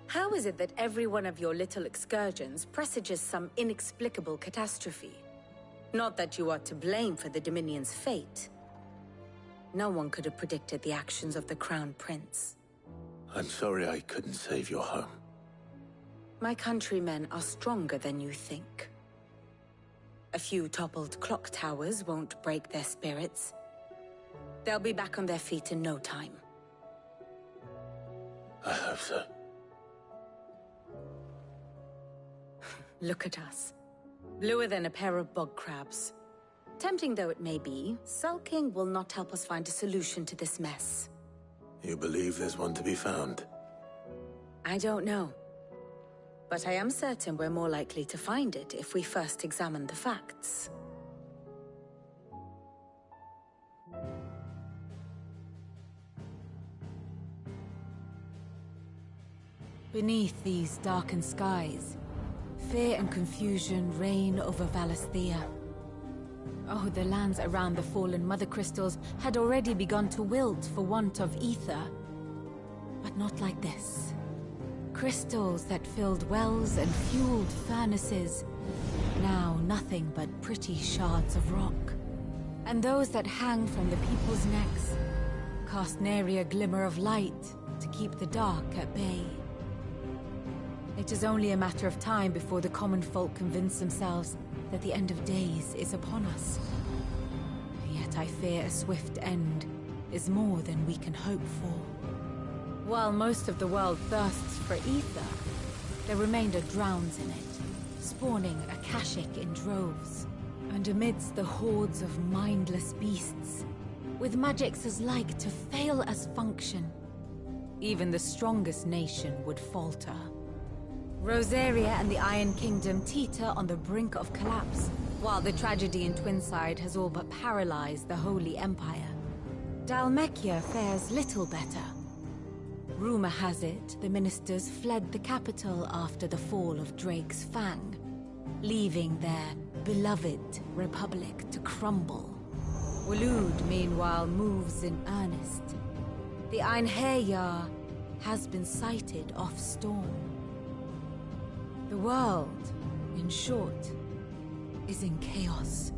How is it that every one of your little excursions presages some inexplicable catastrophe? Not that you are to blame for the Dominion's fate. No one could have predicted the actions of the Crown Prince. I'm sorry I couldn't save your home. My countrymen are stronger than you think. A few toppled clock towers won't break their spirits. They'll be back on their feet in no time. I hope so. Look at us. Bluer than a pair of bog crabs. Tempting though it may be, sulking will not help us find a solution to this mess. You believe there's one to be found? I don't know. But I am certain we're more likely to find it if we first examine the facts. Beneath these darkened skies, fear and confusion reign over Valisthea. Oh, the lands around the fallen Mother Crystals had already begun to wilt for want of ether. But not like this. Crystals that filled wells and fueled furnaces, now nothing but pretty shards of rock. And those that hang from the people's necks cast nary a glimmer of light to keep the dark at bay. It is only a matter of time before the common folk convince themselves that the end of days is upon us. Yet I fear a swift end is more than we can hope for. While most of the world thirsts for ether, the remainder drowns in it, spawning Akashic in droves. And amidst the hordes of mindless beasts, with magics as like to fail as function, even the strongest nation would falter. Rosaria and the Iron Kingdom teeter on the brink of collapse, while the tragedy in Twinside has all but paralyzed the Holy Empire. Dhalmekia fares little better. Rumor has it the ministers fled the capital after the fall of Drake's Fang, leaving their beloved republic to crumble. Waloed, meanwhile, moves in earnest. The Einherjar has been sighted off Storm. The world, in short, is in chaos.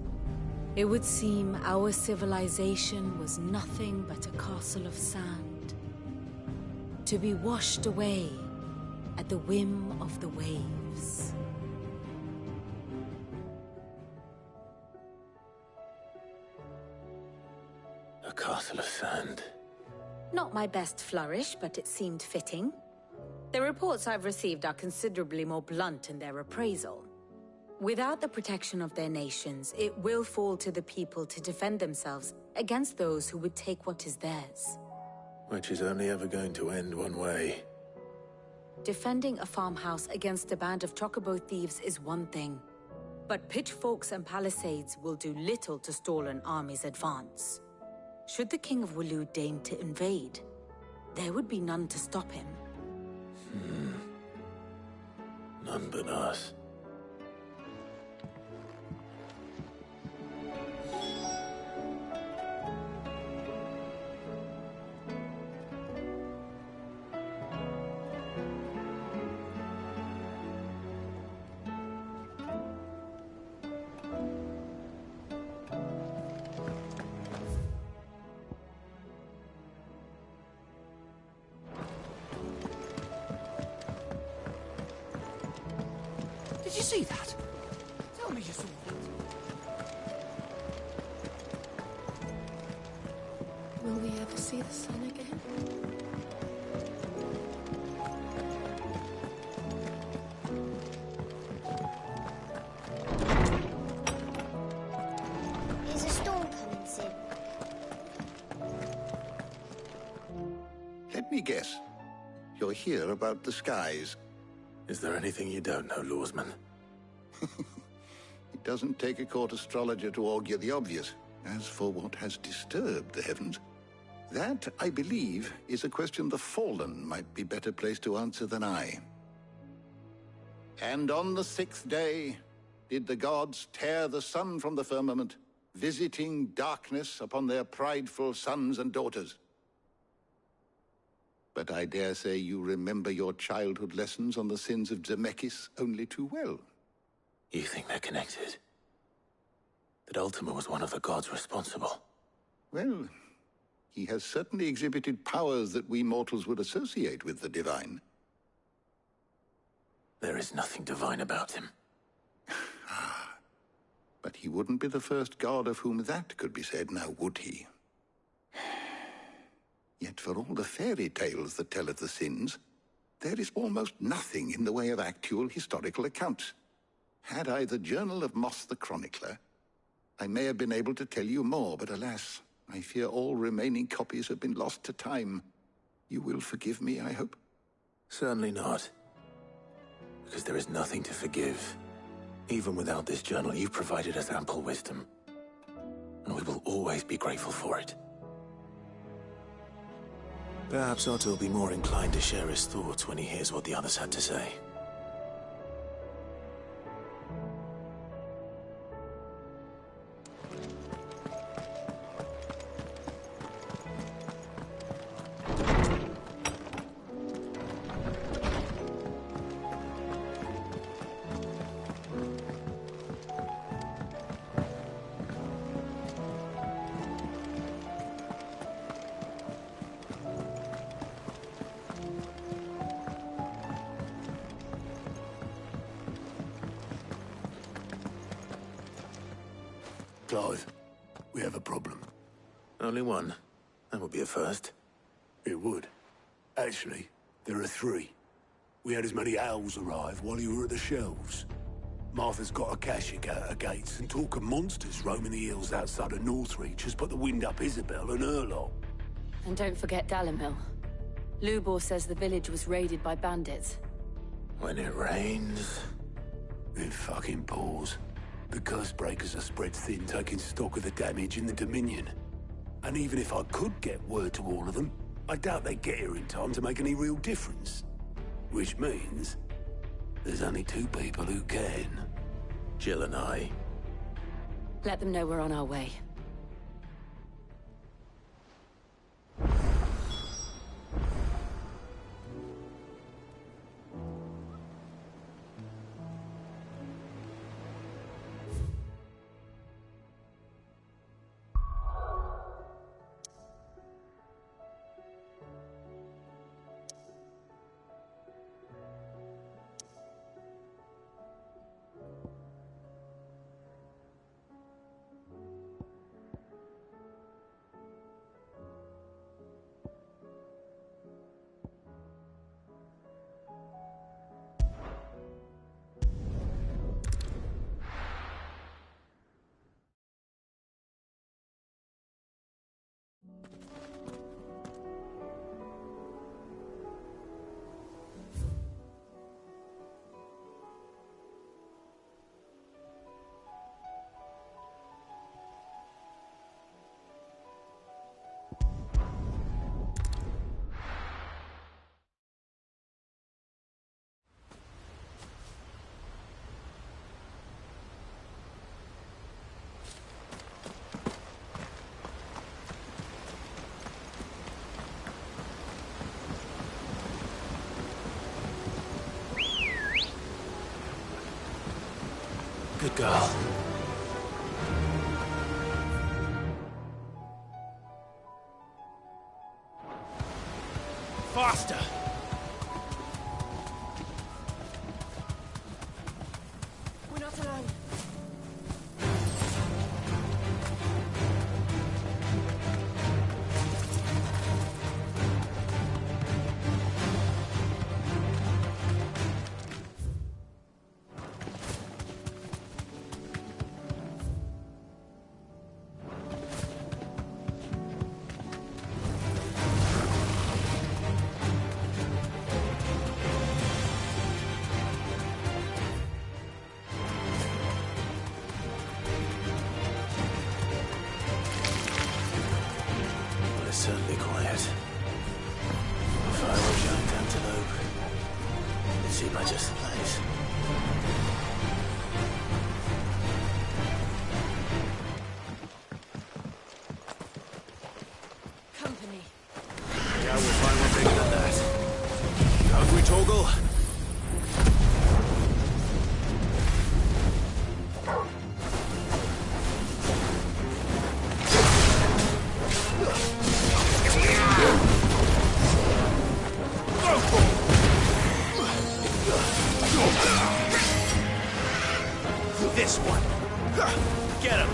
It would seem our civilization was nothing but a castle of sand, to be washed away at the whim of the waves. A castle of sand. Not my best flourish, but it seemed fitting. The reports I've received are considerably more blunt in their appraisal. Without the protection of their nations, it will fall to the people to defend themselves against those who would take what is theirs. Which is only ever going to end one way. Defending a farmhouse against a band of chocobo thieves is one thing, but pitchforks and palisades will do little to stall an army's advance. Should the King of Waloed deign to invade, there would be none to stop him. None but us. Did you see that? Tell me you saw that. Will we ever see the sun again? Is a storm coming soon? Let me guess. You're here about the skies. Is there anything you don't know, Lawsman? It doesn't take a court astrologer to augur the obvious. As for what has disturbed the heavens, that, I believe, is a question the Fallen might be better placed to answer than I. And on the 6th day did the gods tear the sun from the firmament, visiting darkness upon their prideful sons and daughters. But I dare say you remember your childhood lessons on the sins of Zemeckis only too well. You think they're connected? That Ultima was one of the gods responsible? Well, he has certainly exhibited powers that we mortals would associate with the divine. There is nothing divine about him. But he wouldn't be the first god of whom that could be said, now would he? Yet for all the fairy tales that tell of the sins, there is almost nothing in the way of actual historical accounts. Had I the Journal of Moss the Chronicler, I may have been able to tell you more, but alas, I fear all remaining copies have been lost to time. You will forgive me, I hope? Certainly not. Because there is nothing to forgive. Even without this journal, you've provided us ample wisdom. And we will always be grateful for it. Perhaps Otto will be more inclined to share his thoughts when he hears what the others had to say. Clive, we have a problem. Only one. That would be a first. It would. Actually, there are three. We had as many owls arrive while you were at the shelves. Martha's got a Kashik out her gates, and talk of monsters roaming the hills outside of Northreach has put the wind up Isabel and her lot. And don't forget Dalimil. Lubor says the village was raided by bandits. When it rains... It fucking pours. The curse breakers are spread thin, taking stock of the damage in the Dominion. And even if I could get word to all of them, I doubt they'd get here in time to make any real difference. Which means there's only two people who can. Jill and I. Let them know we're on our way. Good girl. Faster! We're not alone. But it's certainly quiet. If I were giant antelope, it'd seem like just the place. Company. doubt we'll find one bigger than that. You hungry, Torgal? This one. Get him.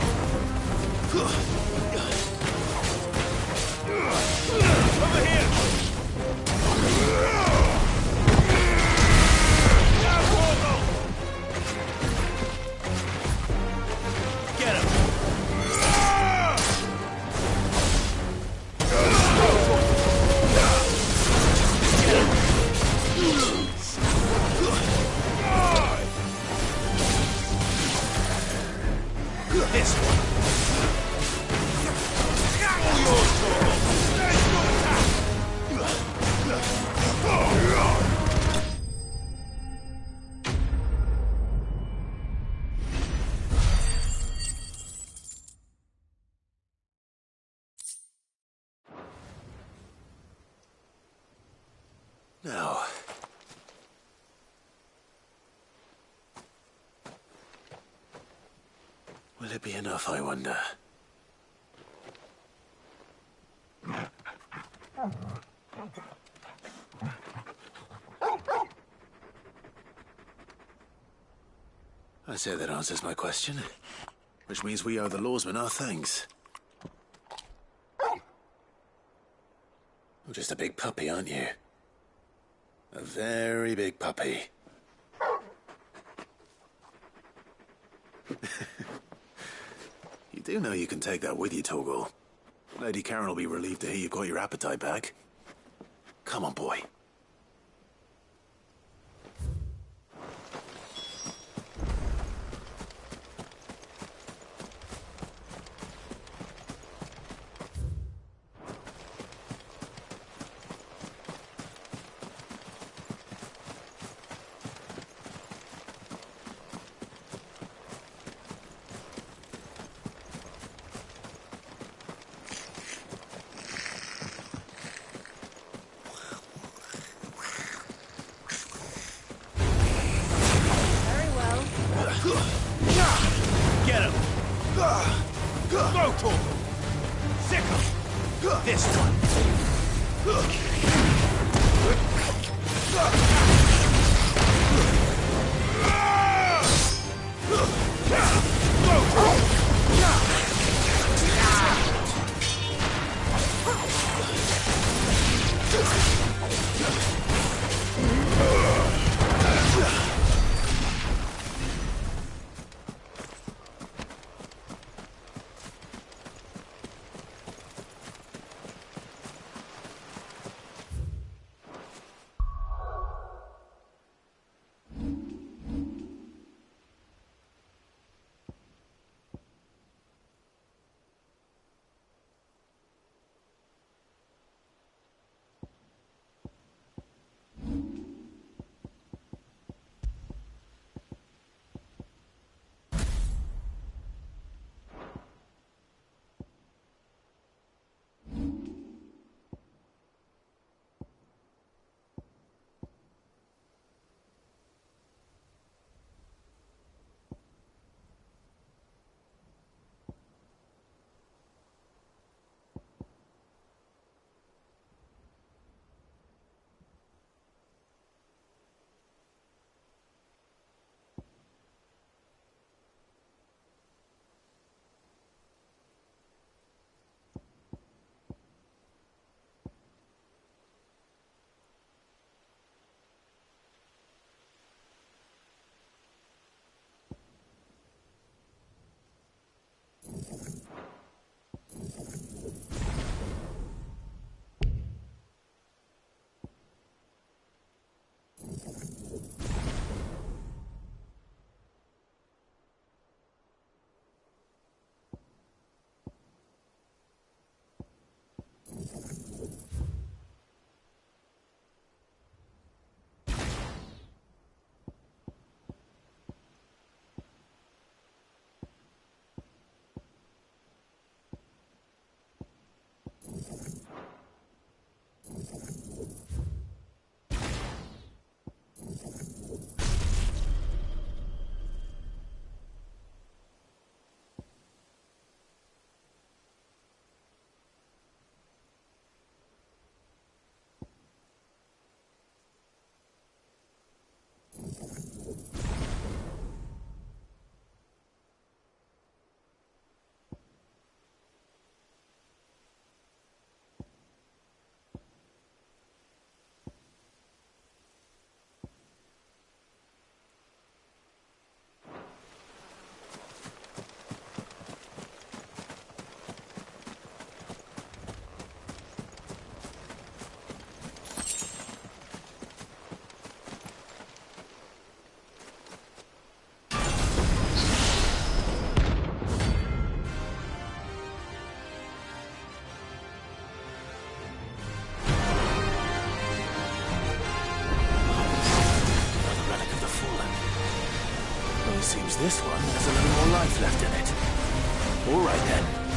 Over here. Get him. This one. Now. Will it be enough, I wonder? I say that answers my question. Which means we owe the lawsmen our thanks. You're just a big puppy, aren't you? A very big puppy. You do know you can take that with you, Torgal. Lady Karen will be relieved to hear you've got your appetite back. Come on, boy. Get him! Go, Torgal! Sick him! This one! Go, Torgal! This one has a little more life left in it. All right then.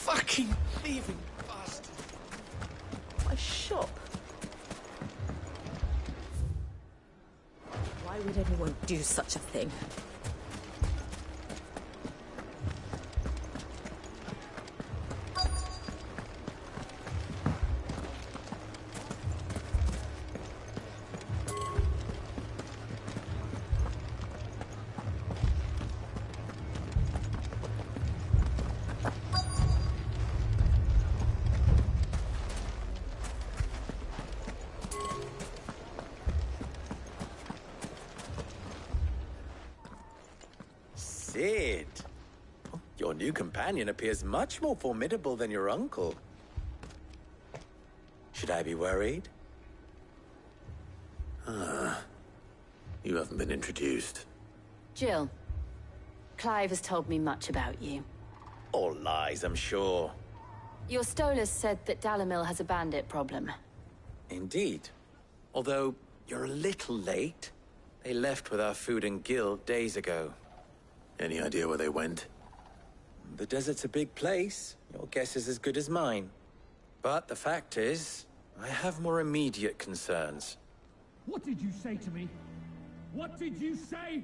fucking thieving bastard! My shop. Why would anyone do such a thing? Sid! Your new companion appears much more formidable than your uncle. Should I be worried? You haven't been introduced. Jill. Clive has told me much about you. All lies, I'm sure. Your Stolas said that Dalimil has a bandit problem. Indeed. Although, you're a little late. They left with our food and guild days ago. Any idea where they went? The desert's a big place. Your guess is as good as mine. But the fact is, I have more immediate concerns. What did you say to me? What did you say?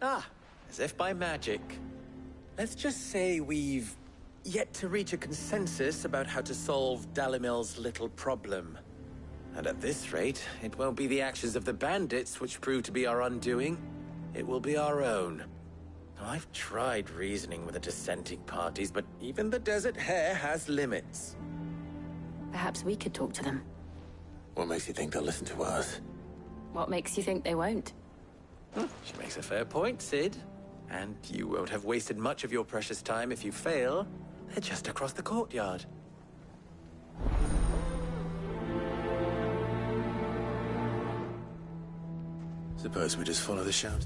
Ah, as if by magic. Let's just say we've yet to reach a consensus about how to solve Dalimil's little problem. And at this rate, it won't be the actions of the bandits which prove to be our undoing. It will be our own. I've tried reasoning with the dissenting parties, but even the Desert Hare has limits. Perhaps we could talk to them. What makes you think they'll listen to us? What makes you think they won't? She makes a fair point, Sid. And you won't have wasted much of your precious time if you fail. They're just across the courtyard. Suppose we just follow the shout.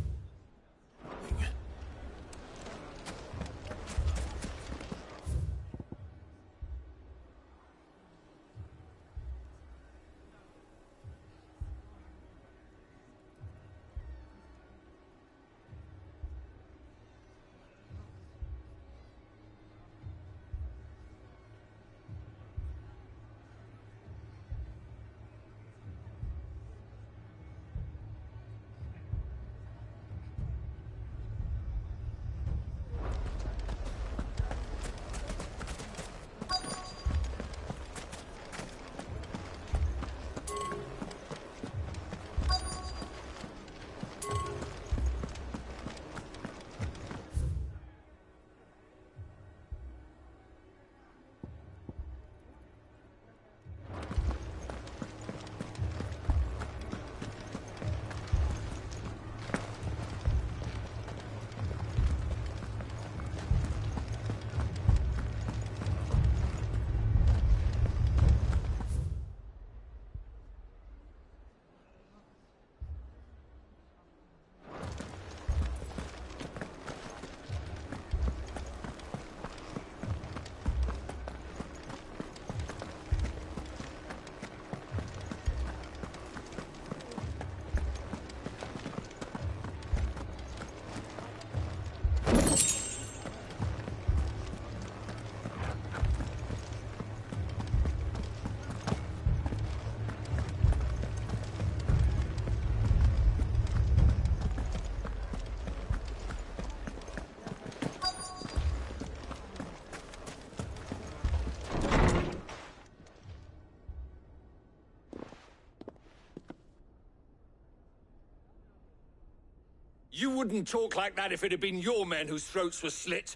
You wouldn't talk like that if it had been your men whose throats were slit.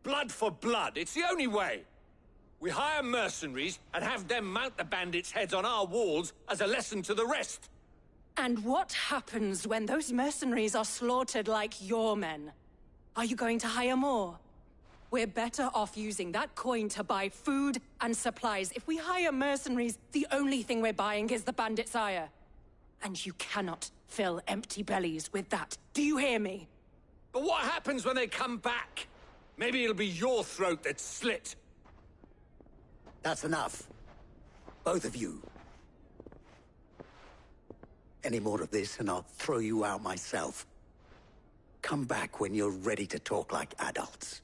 Blood for blood, it's the only way. We hire mercenaries and have them mount the bandits' heads on our walls as a lesson to the rest. And what happens when those mercenaries are slaughtered like your men? Are you going to hire more? We're better off using that coin to buy food and supplies. If we hire mercenaries, the only thing we're buying is the bandits' ire. And you cannot fill empty bellies with that. Do you hear me? But what happens when they come back? Maybe it'll be your throat that's slit. That's enough. Both of you. Any more of this and I'll throw you out myself. Come back when you're ready to talk like adults.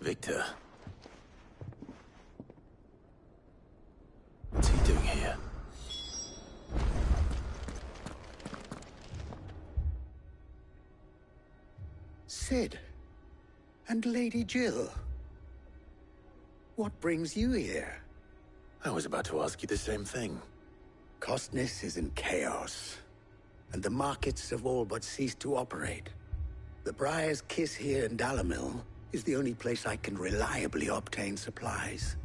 Victor. What's he doing here? Sid. And Lady Jill. What brings you here? I was about to ask you the same thing. Costness is in chaos, and the markets have all but ceased to operate. The Briar's Kiss here in Dalimil is the only place I can reliably obtain supplies.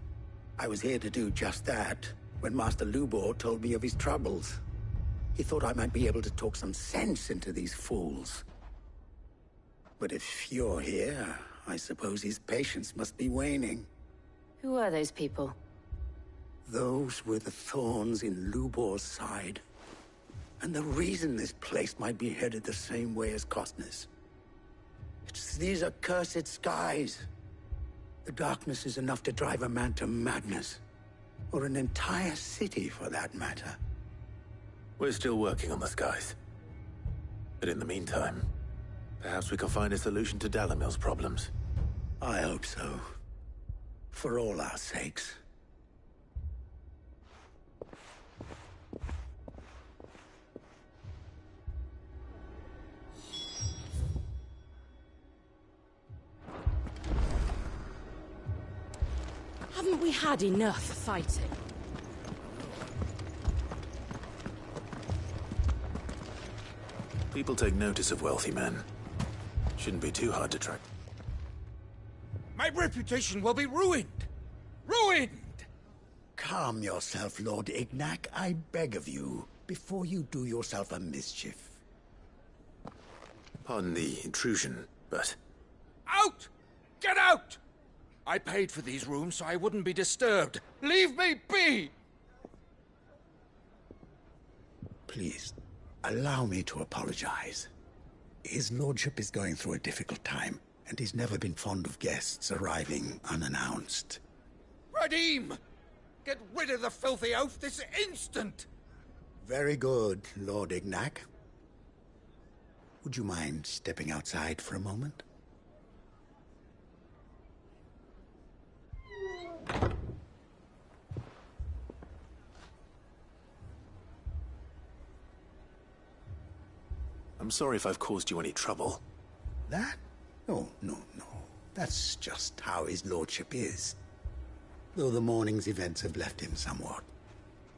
I was here to do just that when Master Lubor told me of his troubles. He thought I might be able to talk some sense into these fools. But if you're here, I suppose his patience must be waning. Who are those people? Those were the thorns in Lubor's side. And the reason this place might be headed the same way as Costness. It's these accursed skies. The darkness is enough to drive a man to madness. Or an entire city, for that matter. We're still working on the skies. But in the meantime, perhaps we can find a solution to Dalimil's problems. I hope so. For all our sakes. Haven't we had enough fighting? People take notice of wealthy men. Shouldn't be too hard to track. My reputation will be ruined! Ruined! Calm yourself, Lord Ignac, I beg of you, before you do yourself a mischief. Pardon the intrusion, but... Out! Get out! I paid for these rooms so I wouldn't be disturbed. Leave me be! Please, allow me to apologize. His lordship is going through a difficult time, and he's never been fond of guests arriving unannounced. Radim! Get rid of the filthy oaf this instant! Very good, Lord Ignac. Would you mind stepping outside for a moment? I'm sorry if I've caused you any trouble. That? Oh, no. That's just how his lordship is. Though the morning's events have left him somewhat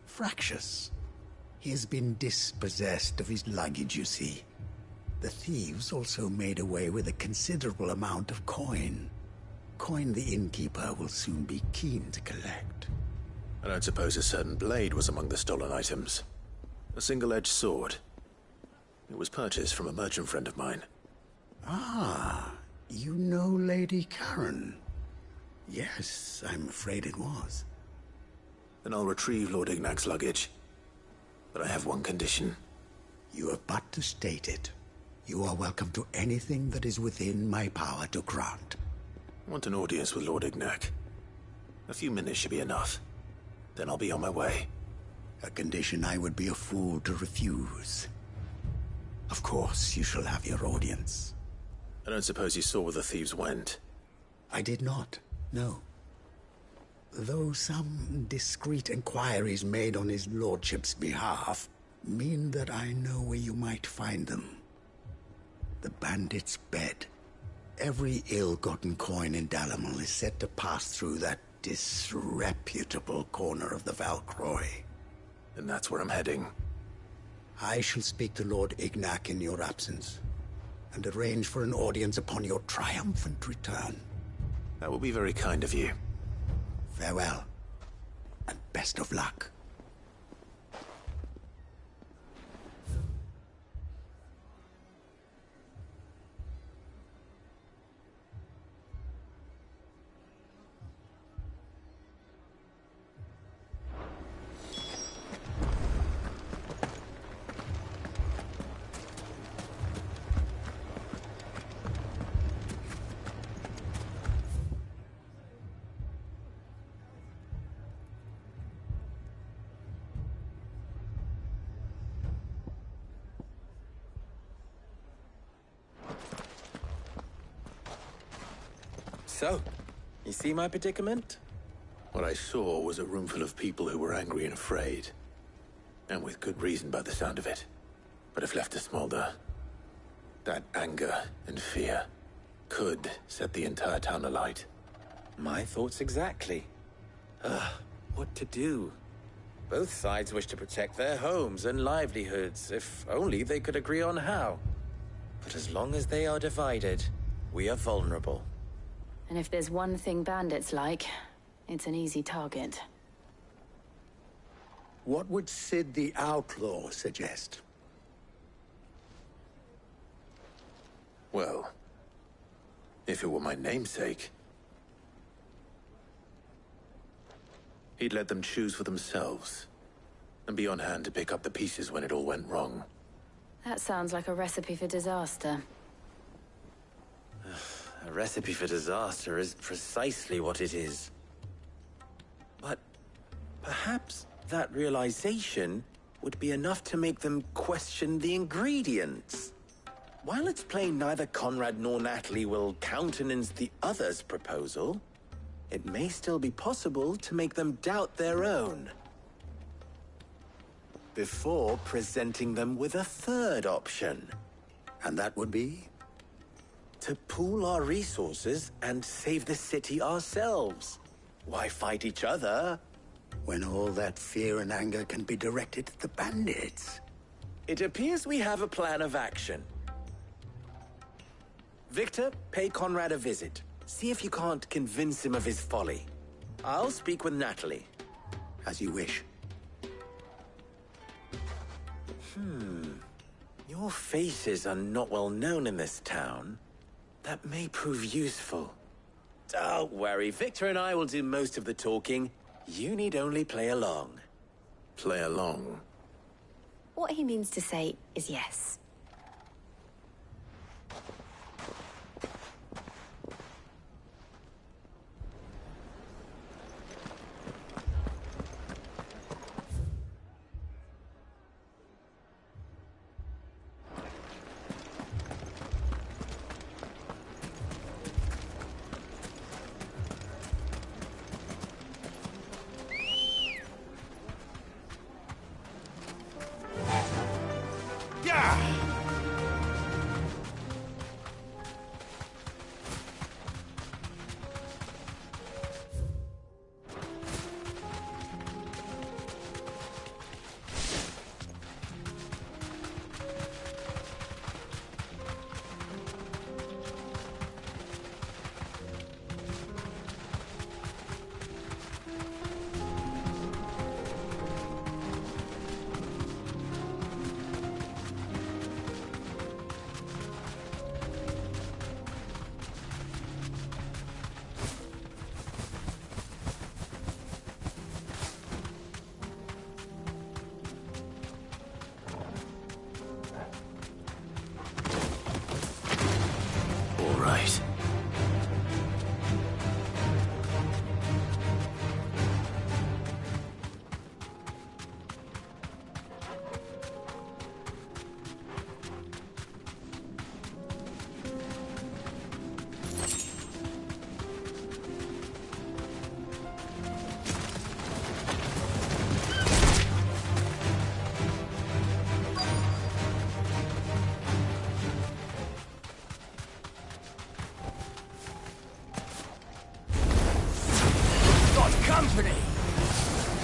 fractious. He has been dispossessed of his luggage, you see. The thieves also made away with a considerable amount of coin. Coin the innkeeper will soon be keen to collect. I don't suppose a certain blade was among the stolen items. A single-edged sword. It was purchased from a merchant friend of mine. Ah, you know Lady Karen. Yes, I'm afraid it was. Then I'll retrieve Lord Ignac's luggage. But I have one condition. You have but to state it. You are welcome to anything that is within my power to grant. I want an audience with Lord Ignac. A few minutes should be enough. Then I'll be on my way. A condition I would be a fool to refuse. Of course, you shall have your audience. I don't suppose you saw where the thieves went? I did not, no. Though some discreet inquiries made on his lordship's behalf mean that I know where you might find them. The bandit's bed. Every ill-gotten coin in Dalimil is said to pass through that disreputable corner of the Valcroy. And that's where I'm heading. I shall speak to Lord Ignac in your absence, and arrange for an audience upon your triumphant return. That will be very kind of you. Farewell, and best of luck. So, You see my predicament? What I saw was a room full of people who were angry and afraid. And with good reason by the sound of it. But if left to smolder, that anger and fear could set the entire town alight. My thoughts exactly. What to do? Both sides wish to protect their homes and livelihoods, if only they could agree on how. But as long as they are divided, we are vulnerable. And if there's one thing bandits like, it's an easy target. What would Sid the Outlaw suggest? Well, if it were my namesake, he'd let them choose for themselves, and be on hand to pick up the pieces when it all went wrong. That sounds like a recipe for disaster. A recipe for disaster is precisely what it is. But perhaps that realization would be enough to make them question the ingredients. While it's plain neither Conrad nor Natalie will countenance the other's proposal, it may still be possible to make them doubt their own. Before presenting them with a third option. And that would be? To pool our resources and save the city ourselves. Why fight each other? When all that fear and anger can be directed at the bandits. It appears we have a plan of action. Victor, pay Conrad a visit. See if you can't convince him of his folly. I'll speak with Natalie. As you wish. Your faces are not well known in this town. That may prove useful. Don't worry, Victor and I will do most of the talking. You need only play along. Play along? What he means to say is yes.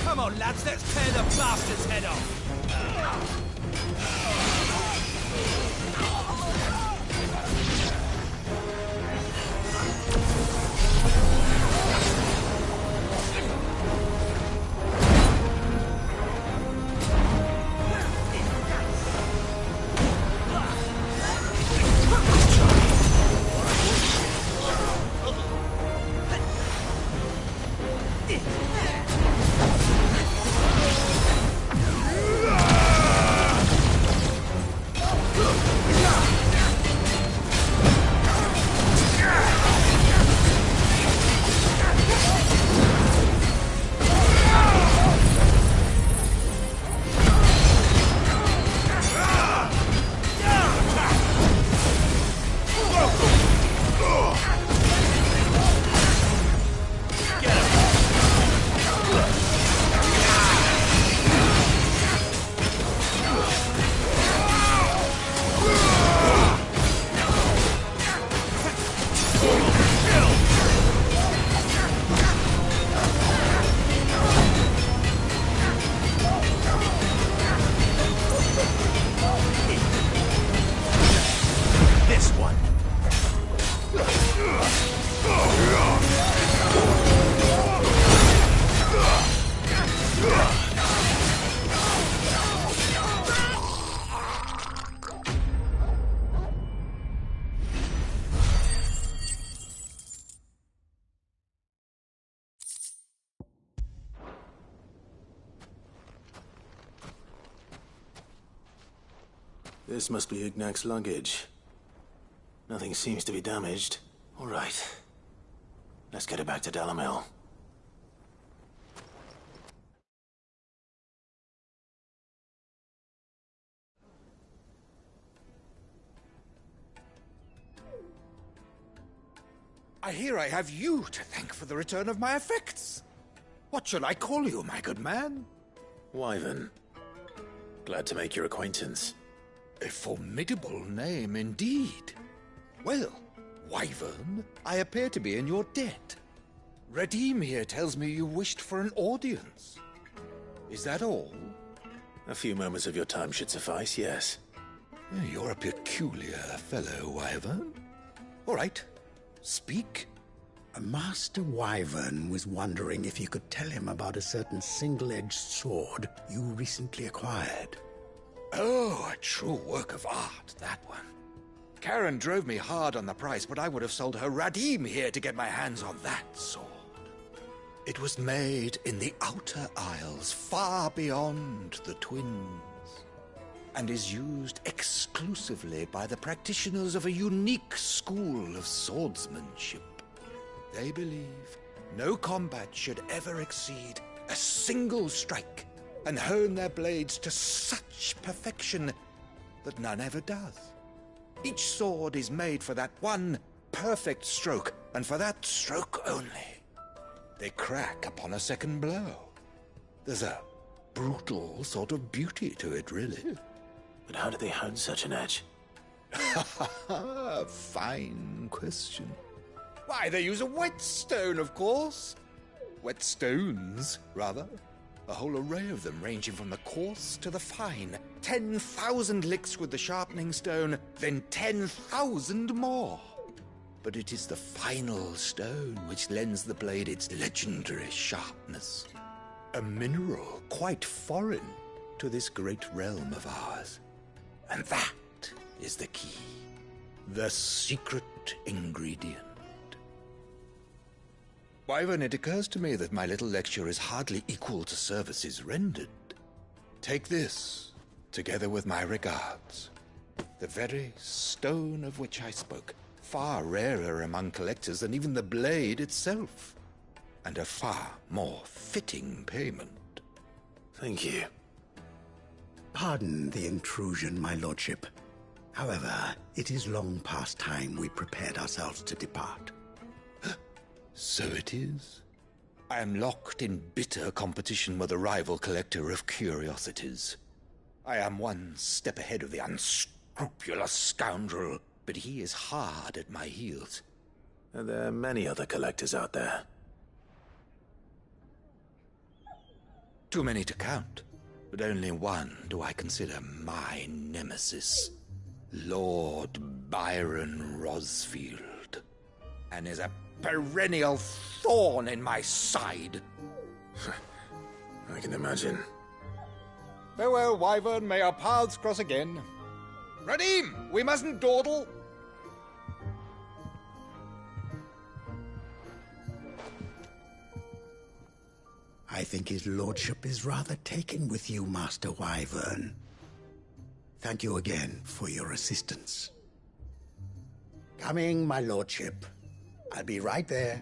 Come on, lads, let's tear the bastard's head off! This must be Ignac's luggage. Nothing seems to be damaged. All right. Let's get it back to Dalimil. I hear I have you to thank for the return of my effects. What shall I call you, my good man? Wyvern. Glad to make your acquaintance. A formidable name indeed. Well, Wyvern, I appear to be in your debt. Redeem here tells me you wished for an audience. Is that all? A few moments of your time should suffice, yes. You're a peculiar fellow, Wyvern. All right, speak. Master Wyvern was wondering if you could tell him about a certain single-edged sword you recently acquired. Oh, a true work of art, that one. Karen drove me hard on the price, but I would have sold her Radim here to get my hands on that sword. It was made in the Outer Isles, far beyond the Twins, and is used exclusively by the practitioners of a unique school of swordsmanship. They believe no combat should ever exceed a single strike, and hone their blades to such perfection that none ever does. Each sword is made for that one perfect stroke, and for that stroke only. They crack upon a second blow. There's a brutal sort of beauty to it, really. But how do they hone such an edge? Fine question. Why, they use a whetstone, of course. Whetstones, rather. A whole array of them, ranging from the coarse to the fine. 10,000 licks with the sharpening stone, then 10,000 more. But it is the final stone which lends the blade its legendary sharpness. A mineral quite foreign to this great realm of ours. And that is the key. The secret ingredient. Wyvern, it occurs to me that my little lecture is hardly equal to services rendered. Take this, together with my regards. The very stone of which I spoke, far rarer among collectors than even the blade itself, and a far more fitting payment. Thank you. Pardon the intrusion, my lordship. However, it is long past time we prepared ourselves to depart. So it is. I am locked in bitter competition with a rival collector of curiosities. I am one step ahead of the unscrupulous scoundrel, but he is hard at my heels. Are there many other collectors out there? Too many to count, but only one do I consider my nemesis. Lord Byron Rosfield. And is a perennial thorn in my side. I can imagine. Farewell, Wyvern. May our paths cross again. Radim, we mustn't dawdle. I think his lordship is rather taken with you, Master Wyvern. Thank you again for your assistance. Coming, my lordship. I'll be right there.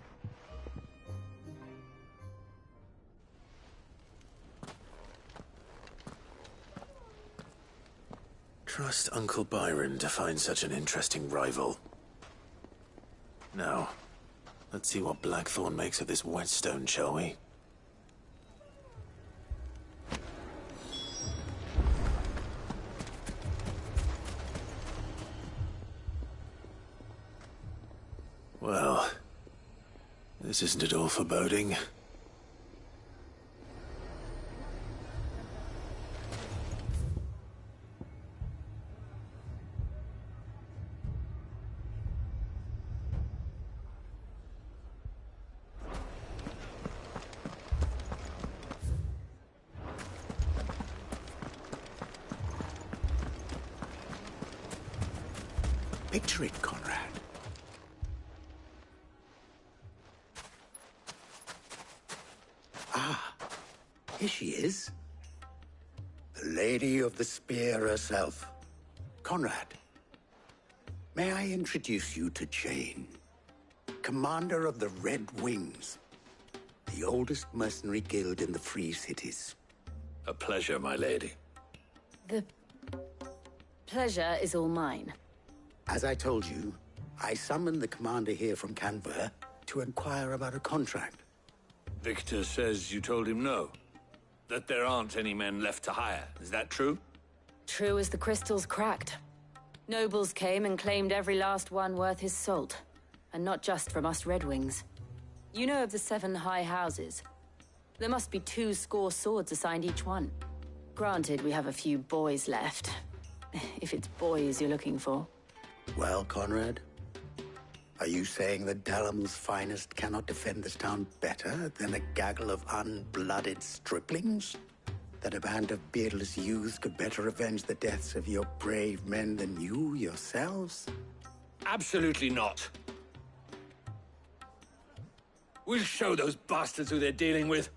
Trust Uncle Byron to find such an interesting rival. Now, let's see what Blackthorn makes of this whetstone, shall we? Well, this isn't at all foreboding. Picture it, Conrad. Ah, here she is. The Lady of the Spear herself. Conrad, may I introduce you to Jane, commander of the Red Wings, the oldest mercenary guild in the Free Cities. A pleasure, my lady. The pleasure is all mine. As I told you, I summoned the commander here from Canberra to inquire about a contract. Victor says you told him no. That there aren't any men left to hire. Is that true? True as the crystals cracked. Nobles came and claimed every last one worth his salt. And not just from us Red Wings. You know of the 7 high houses. There must be 2 swords assigned each one. Granted, we have a few boys left. If it's boys you're looking for. Well, Conrad, are you saying that Dalamil's finest cannot defend this town better than a gaggle of unblooded striplings? That a band of beardless youths could better avenge the deaths of your brave men than you yourselves? Absolutely not. We'll show those bastards who they're dealing with.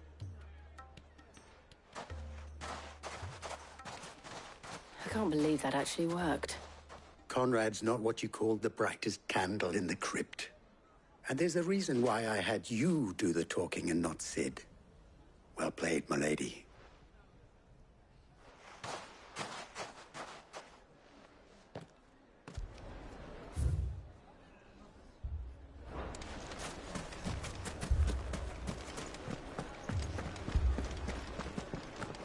I can't believe that actually worked. Conrad's not what you call the brightest candle in the crypt. And there's a reason why I had you do the talking and not Sid. Well played, my lady.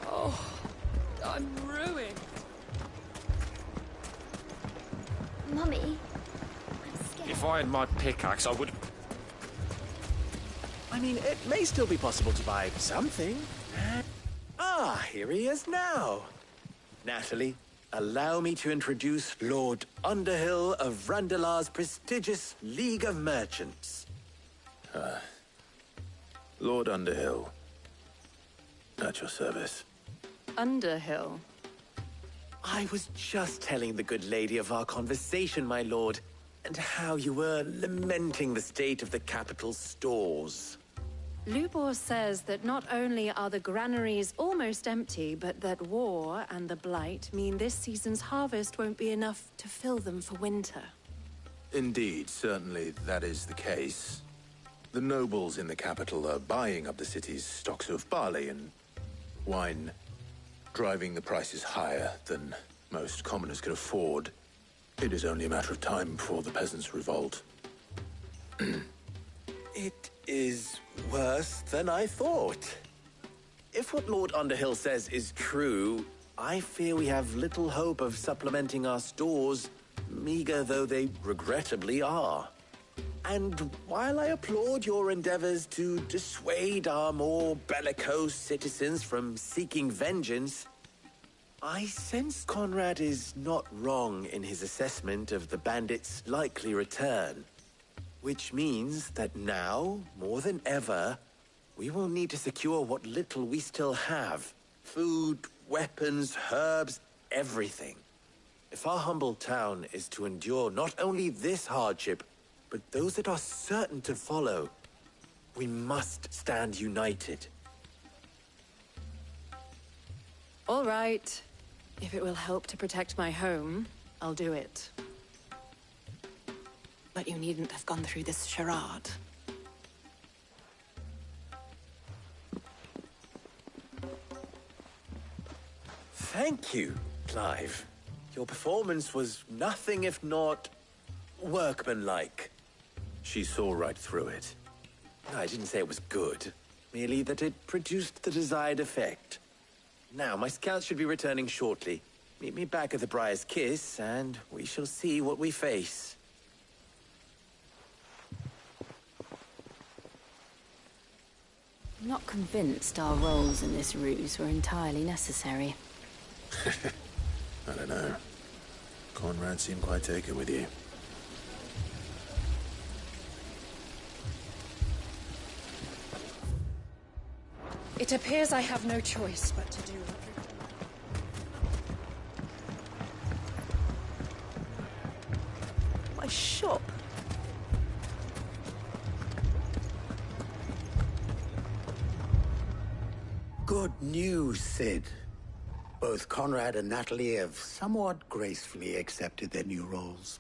Oh, I'm ruined. Mummy, I'm scared. If I had my pickaxe, I would... I mean, it may still be possible to buy something. Ah, here he is now. Natalie, allow me to introduce Lord Underhill of Randalar's prestigious League of Merchants. Lord Underhill. At your service. Underhill. I was just telling the good lady of our conversation, my lord, and how you were lamenting the state of the capital's stores. Lubor says that not only are the granaries almost empty, but that war and the Blight mean this season's harvest won't be enough to fill them for winter. Indeed, certainly that is the case. The nobles in the capital are buying up the city's stocks of barley and wine, driving the prices higher than most commoners can afford. It is only a matter of time before the peasants revolt. It is worse than I thought. If what Lord Underhill says is true, I fear we have little hope of supplementing our stores, meager though they regrettably are. And while I applaud your endeavors to dissuade our more bellicose citizens from seeking vengeance, I sense Conrad is not wrong in his assessment of the bandits' likely return. Which means that now, more than ever, we will need to secure what little we still have. Food, weapons, herbs, everything. If our humble town is to endure not only this hardship, but those that are certain to follow, we must stand united. All right. If it will help to protect my home, I'll do it. But you needn't have gone through this charade. Thank you, Clive. Your performance was nothing if not workmanlike. She saw right through it. No, I didn't say it was good. Merely that it produced the desired effect. Now, my scouts should be returning shortly. Meet me back at the Briar's Kiss, and we shall see what we face. I'm not convinced our roles in this ruse were entirely necessary. I don't know. Conrad seemed quite taken with you. It appears I have no choice but to do My shop. Good news, Sid. Both Conrad and Natalie have somewhat gracefully accepted their new roles.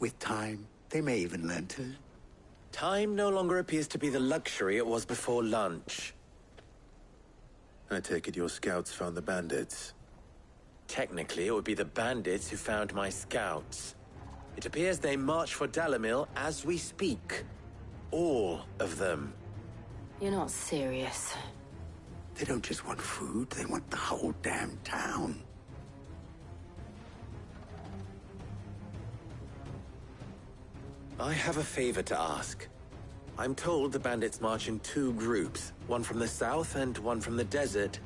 With time, they may even learn to... Time no longer appears to be the luxury it was before lunch. I take it your scouts found the bandits. Technically, it would be the bandits who found my scouts. It appears they march for Dalimil as we speak. All of them. You're not serious. They don't just want food, they want the whole damn town. I have a favor to ask. I'm told the bandits march in two groups, one from the south and one from the desert,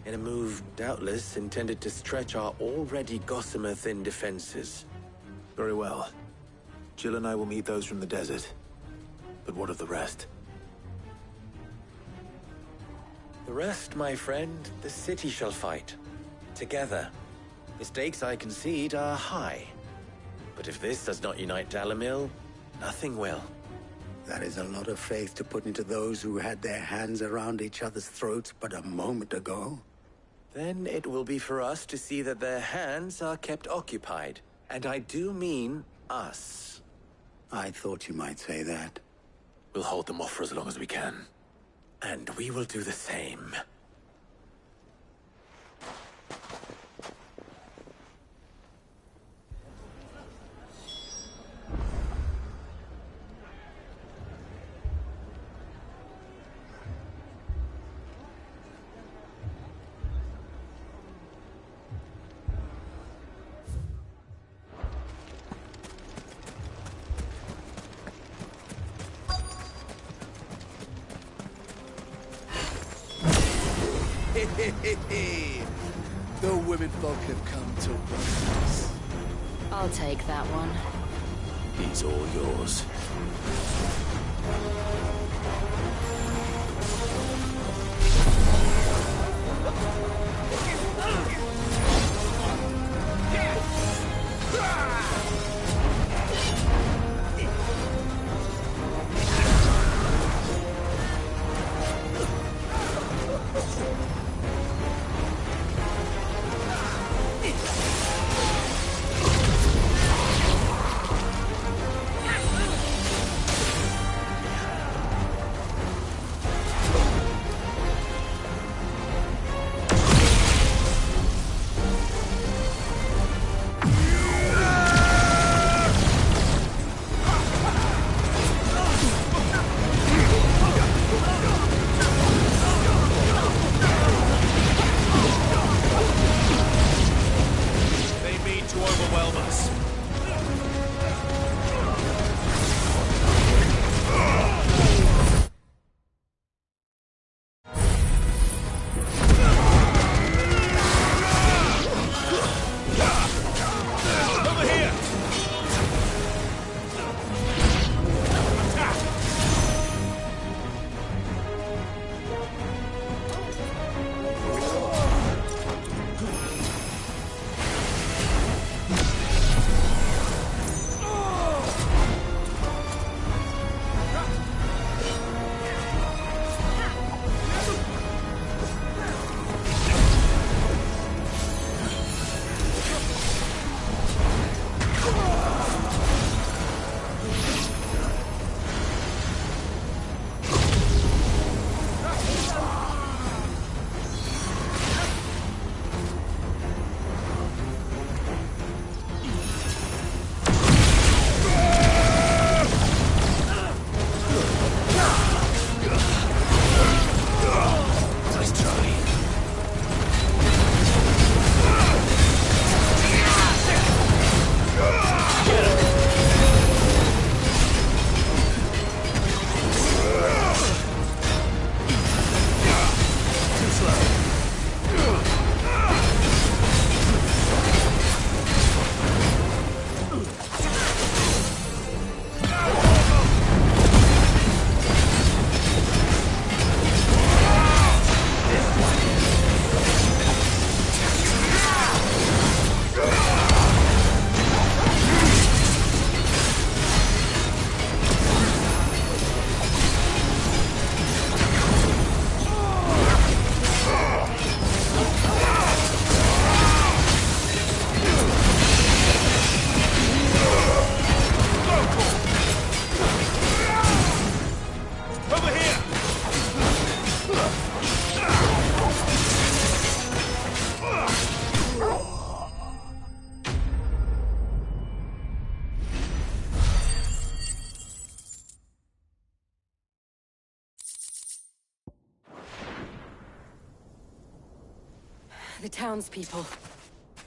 in a move doubtless intended to stretch our already gossamer-thin defenses. Very well. Jill and I will meet those from the desert. But what of the rest? The rest, my friend, the city shall fight. Together. The stakes, I concede, are high. But if this does not unite Dalimil, nothing will. That is a lot of faith to put into those who had their hands around each other's throats but a moment ago. Then it will be for us to see that their hands are kept occupied. And I do mean us. I thought you might say that. We'll hold them off for as long as we can. And we will do the same. The women folk have come to welcome us. I'll take that one. He's all yours. The townspeople.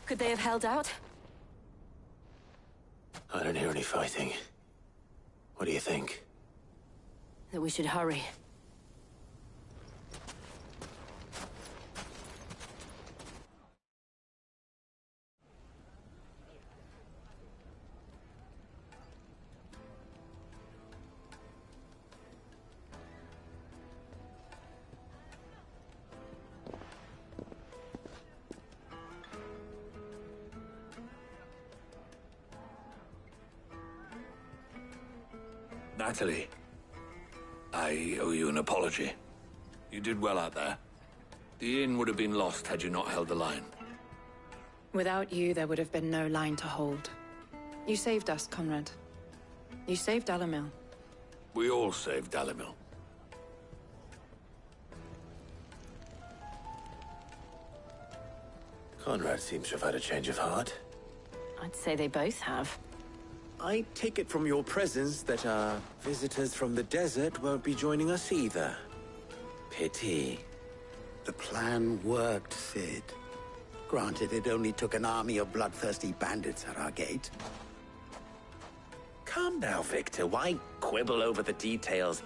Could they have held out? I don't hear any fighting. What do you think? That we should hurry. Natalie, I owe you an apology. You did well out there. The inn would have been lost had you not held the line. Without you, there would have been no line to hold. You saved us, Conrad. You saved Dalimil. We all saved Dalimil. Conrad seems to have had a change of heart. I'd say they both have. I take it from your presence that our visitors from the desert won't be joining us either. Pity. The plan worked, Sid. Granted, it only took an army of bloodthirsty bandits at our gate. Calm now, Victor. Why quibble over the details?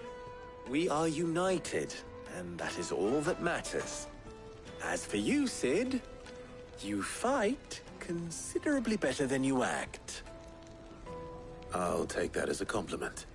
We are united, and that is all that matters. As for you, Sid, you fight considerably better than you act. I'll take that as a compliment.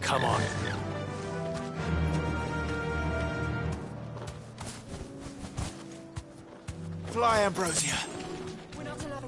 Come on. Fly, Ambrosia. We're not allowed.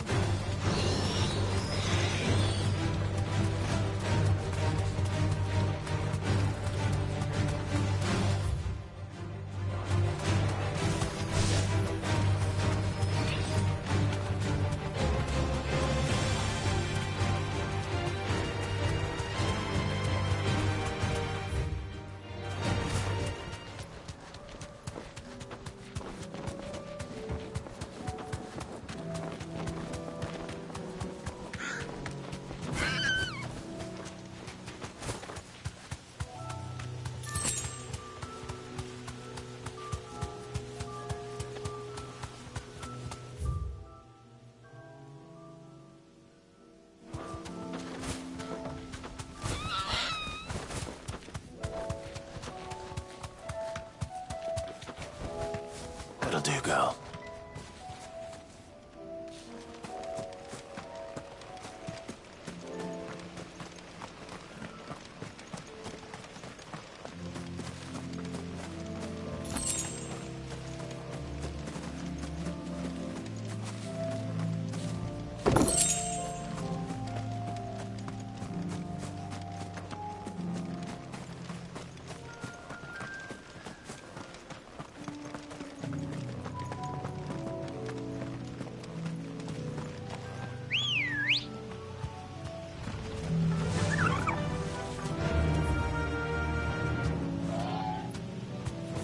That'll do, girl.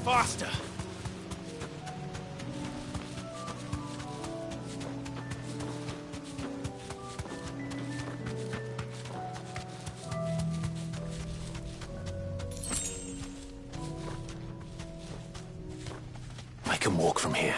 Faster! I can walk from here.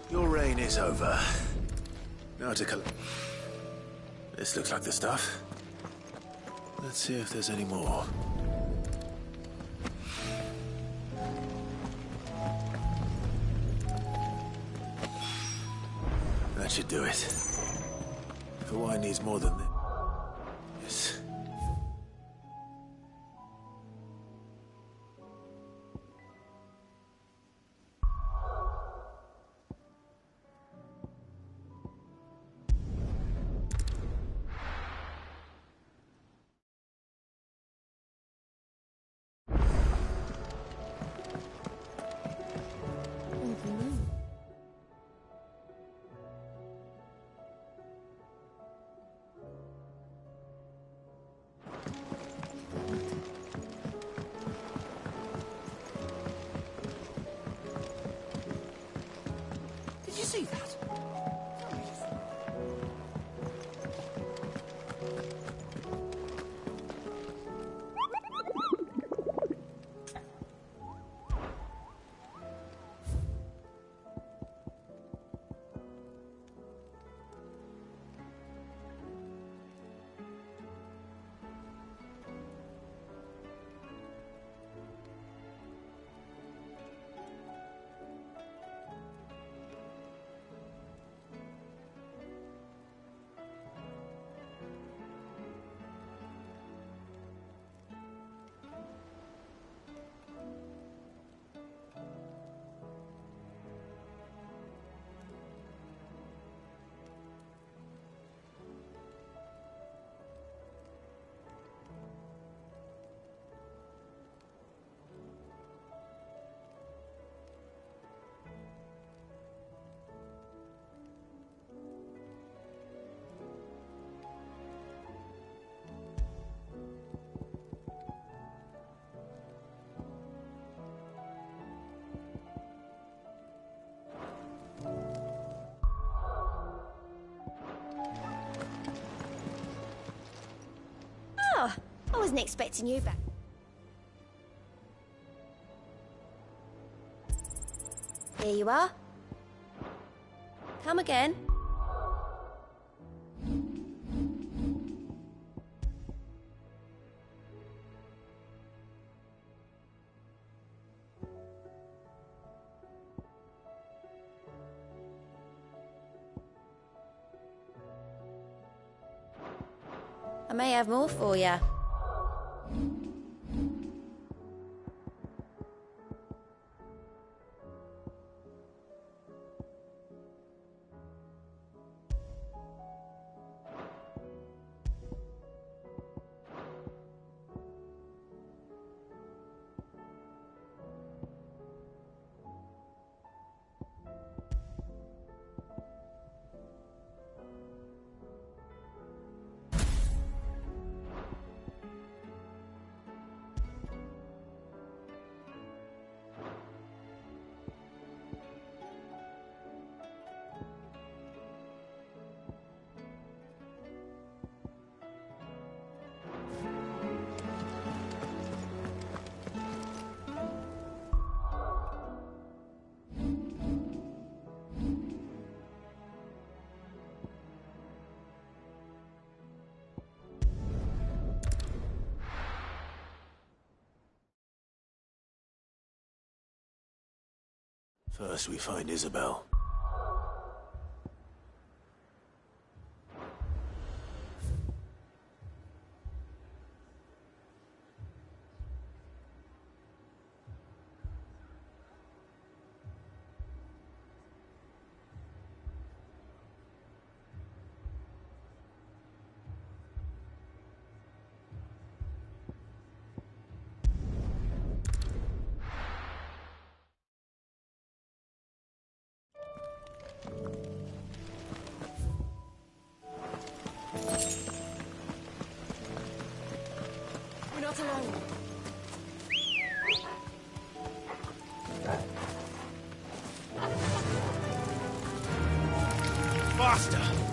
Your reign is over. Now to This looks like the stuff. Let's see if there's any more. should do it. The wine needs more than this. Did you see that? Oh, I wasn't expecting you back. Here you are. Come again. I may have more for you. First we find Isabel. We're not alone. Faster!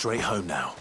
straight home now.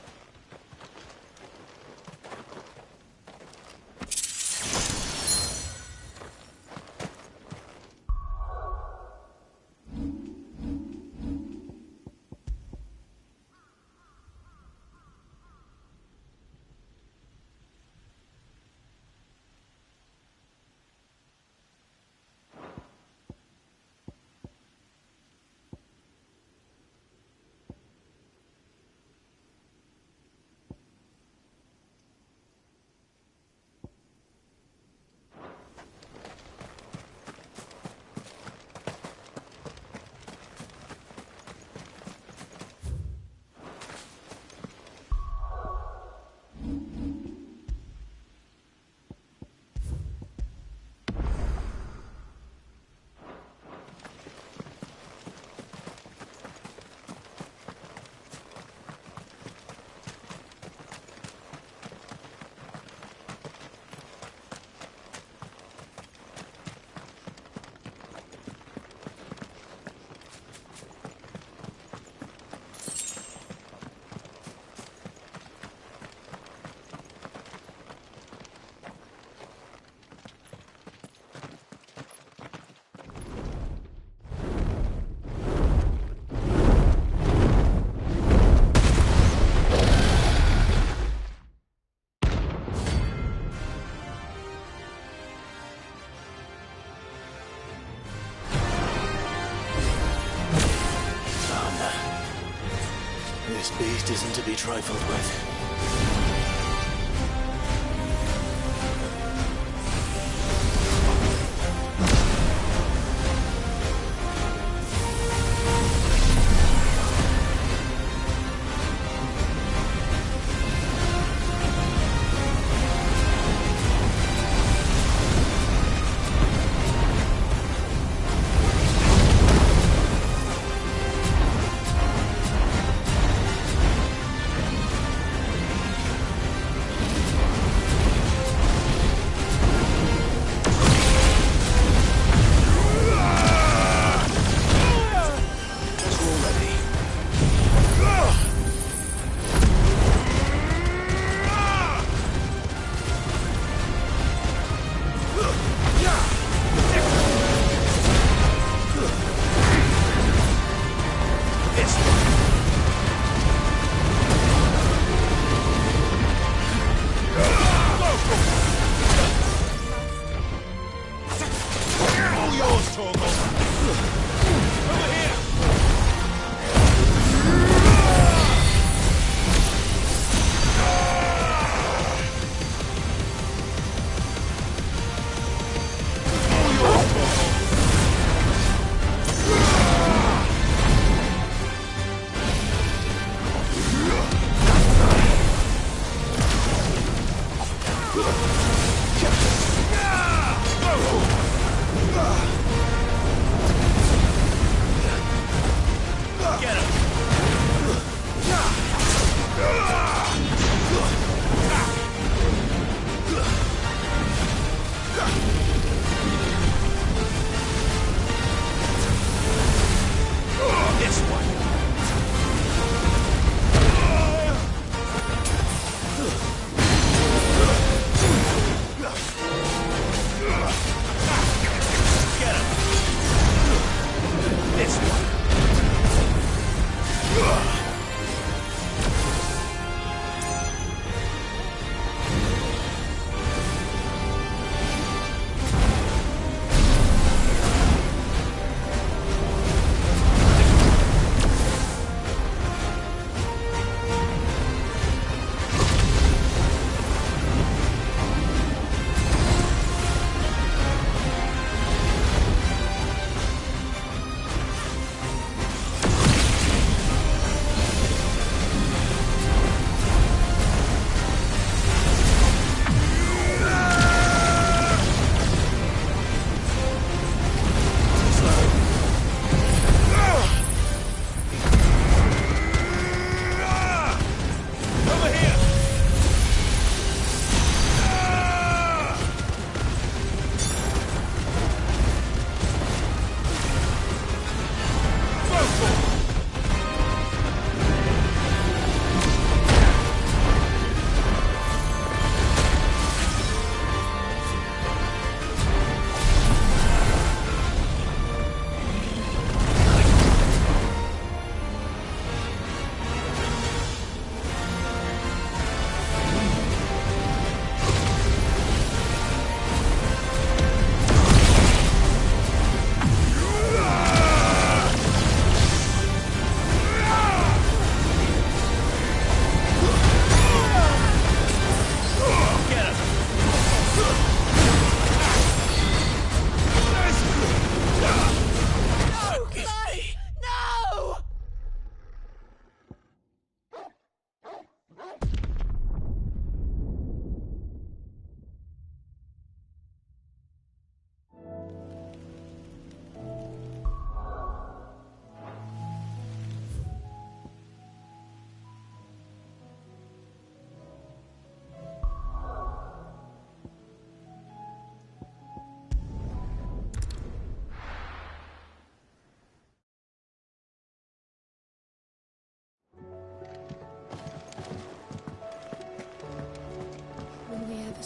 This beast isn't to be trifled with.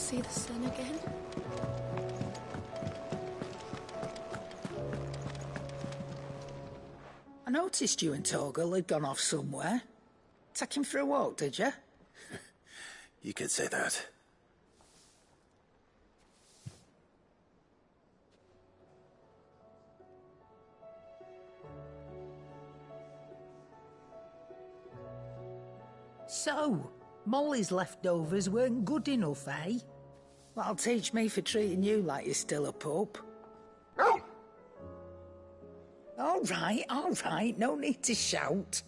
see the sun again. I noticed you and Torgal had gone off somewhere. Take him for a walk, did you? You could say that. So, Molly's leftovers weren't good enough, eh? That'll teach me for treating you like you're still a pup. All right, no need to shout.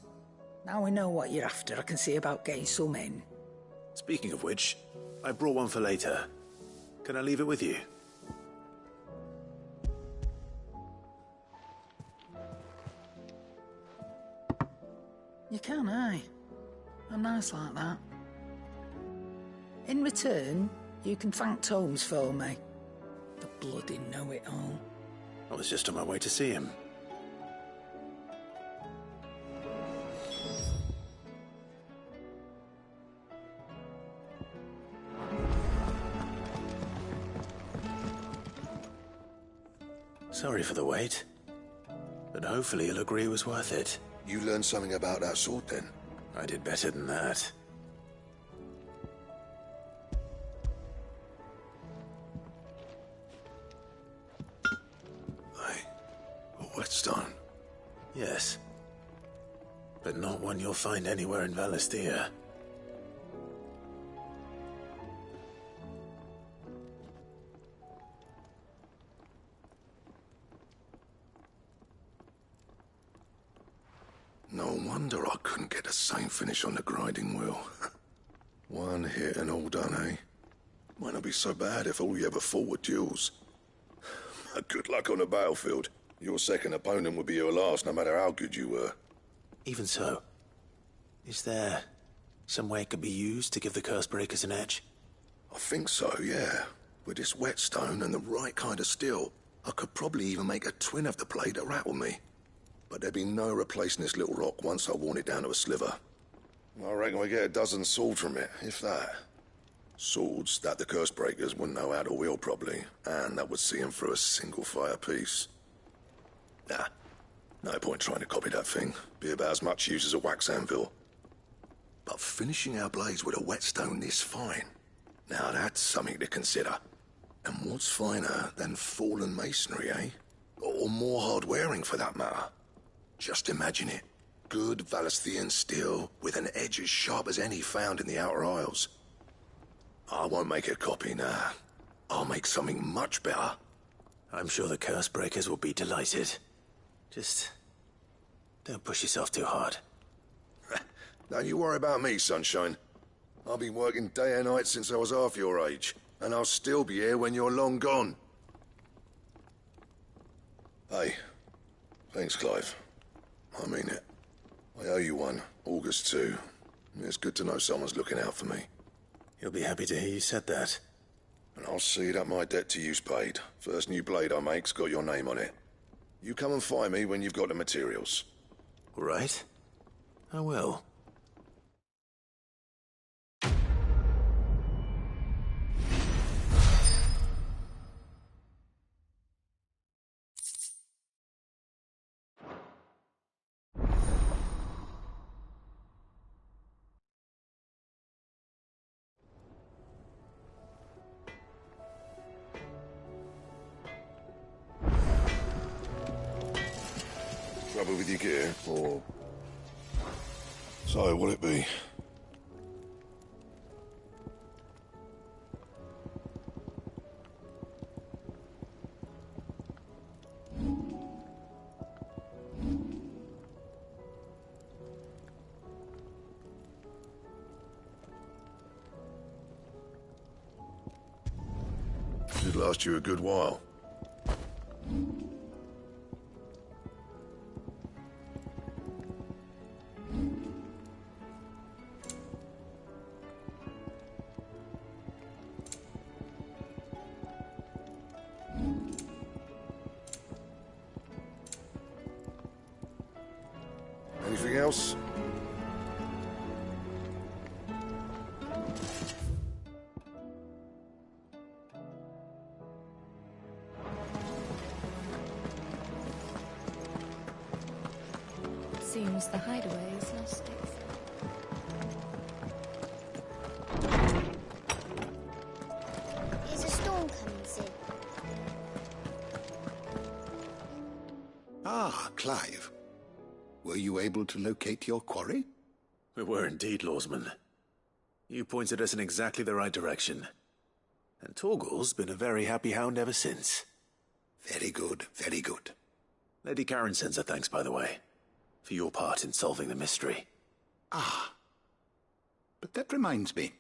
Now we know what you're after, I can see about getting some in. Speaking of which, I brought one for later. Can I leave it with you? You can, eh? I'm nice like that. In return, you can thank Tomes for me. The bloody know-it-all. I was just on my way to see him. Sorry for the wait, but hopefully he'll agree it was worth it. You learned something about that sword, then? I did better than that. A whetstone? Yes. But not one you'll find anywhere in Valisthea. No wonder I couldn't get the same finish on the grinding wheel. One hit and all done, eh? Might not be so bad if all you ever fought were duels. Good luck on the battlefield. Your second opponent would be your last, no matter how good you were. Even so, is there some way it could be used to give the Cursebreakers an edge? I think so, yeah. With this whetstone and the right kind of steel, I could probably even make a twin of the blade that rattled me. But there'd be no replacing this little rock once I worn it down to a sliver. I reckon we get a dozen swords from it, if that. Swords that the Cursebreakers wouldn't know how to wield properly, and that would see them through a single fire piece. Nah, no point trying to copy that thing. Be about as much use as a wax anvil. But finishing our blades with a whetstone this fine, now that's something to consider. And what's finer than fallen masonry, eh? Or more hard-wearing, for that matter. Just imagine it. Good Valisthean steel with an edge as sharp as any found in the Outer Isles. I won't make a copy, nah. I'll make something much better. I'm sure the Cursebreakers will be delighted. Just don't push yourself too hard. Don't you worry about me, Sunshine. I've been working day and night since I was half your age, and I'll still be here when you're long gone. Hey, thanks, Clive. I mean it. I owe you one, August too. It's good to know someone's looking out for me. He'll be happy to hear you said that. And I'll see that my debt to you's paid. First new blade I make's got your name on it. You come and find me when you've got the materials. All right. I will. Trouble with your gear, or... So, what'll it be? Should last you a good while. Anything else? Seems the hideaway is lost its... Is a storm coming soon? Ah, Clive. Were you able to locate your quarry? We were indeed, Lawsman. You pointed us in exactly the right direction. And Torgal's been a very happy hound ever since. Very good, very good. Lady Karen sends her thanks, by the way, for your part in solving the mystery. Ah. But that reminds me.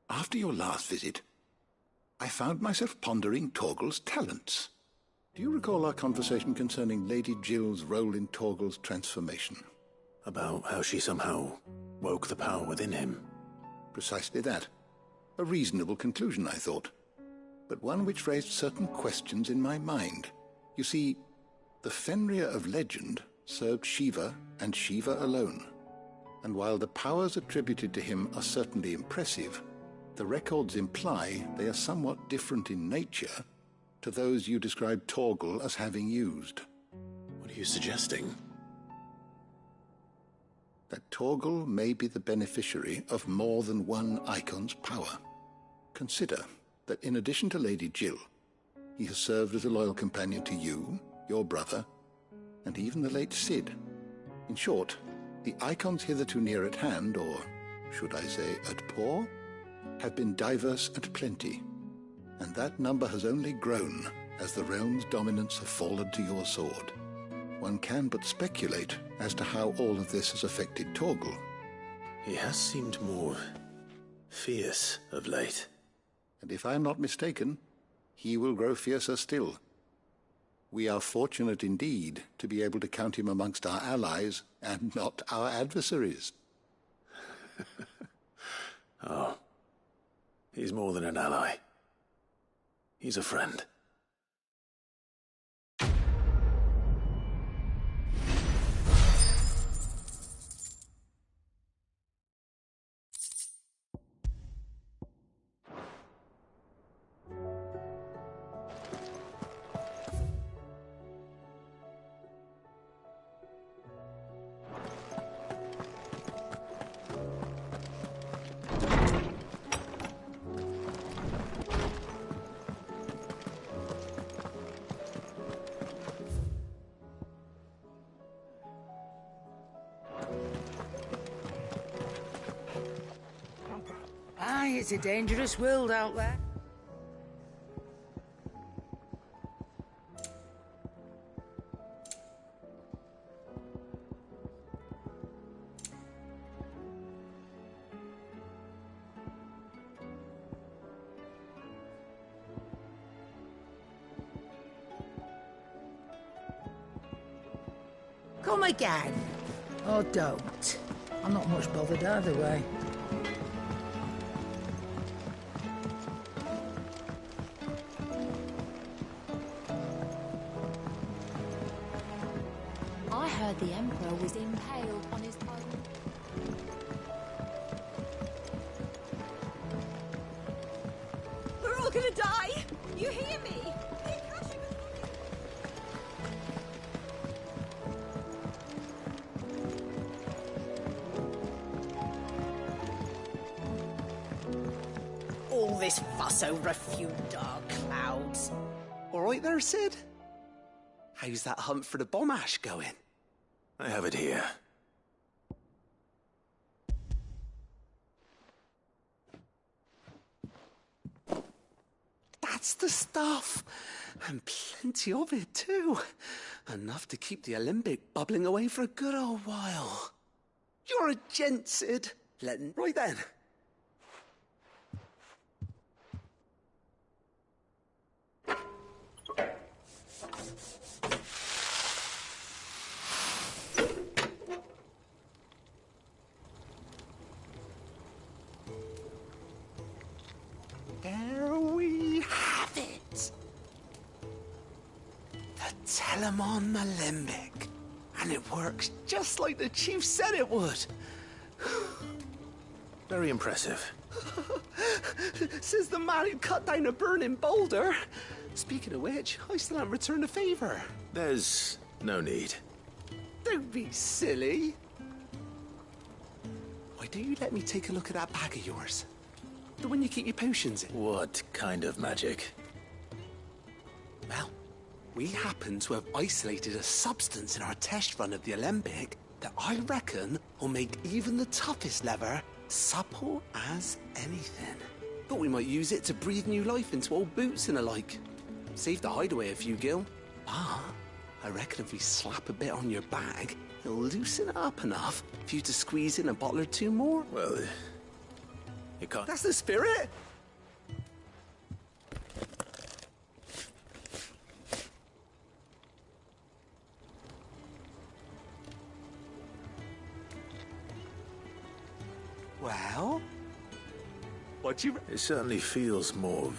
After your last visit, I found myself pondering Torgal's talents. Do you recall our conversation concerning Lady Jill's role in Torgal's transformation? About how she somehow woke the power within him. Precisely that. A reasonable conclusion, I thought. But one which raised certain questions in my mind. You see, the Fenrir of legend served Shiva and Shiva alone. And while the powers attributed to him are certainly impressive, the records imply they are somewhat different in nature to those you described Torgal as having used. What are you suggesting? That Torgal may be the beneficiary of more than one icon's power. Consider that in addition to Lady Jill, he has served as a loyal companion to you, your brother, and even the late Cid. In short, the icons hitherto near at hand, or should I say at paw, have been diverse and plenty, and that number has only grown as the realm's dominance have fallen to your sword. One can but speculate as to how all of this has affected Torgal. He has seemed more fierce of late. And if I am not mistaken, he will grow fiercer still. We are fortunate indeed to be able to count him amongst our allies and not our adversaries. Oh, he's more than an ally. He's a friend. Aye, it's a dangerous world out there. Come again. Or don't. I'm not much bothered either way. I heard the Emperor was impaled on his own. We're all gonna die! You hear me? All this fuss over a few dark clouds. All right there, Cid? How's that hunt for the bomb ash going? I have it here. That's the stuff. And plenty of it, too. Enough to keep the Olympic bubbling away for a good old while. You're a gent, Cid. Right then. There we have it. The Telemon Alembic. And it works just like the chief said it would. Very impressive. Says the man who cut down a burning boulder. Speaking of which, I still haven't returned the favor. There's no need. Don't be silly. Why don't you let me take a look at that bag of yours? The one you keep your potions in. What kind of magic? Well, we happen to have isolated a substance in our test run of the Alembic that I reckon will make even the toughest leather supple as anything. Thought we might use it to breathe new life into old boots and the like. Save the hideaway a few gil. But I reckon if we slap a bit on your bag, it'll loosen it up enough for you to squeeze in a bottle or two more. Well, you can't... That's the spirit! Well? What you... It certainly feels more...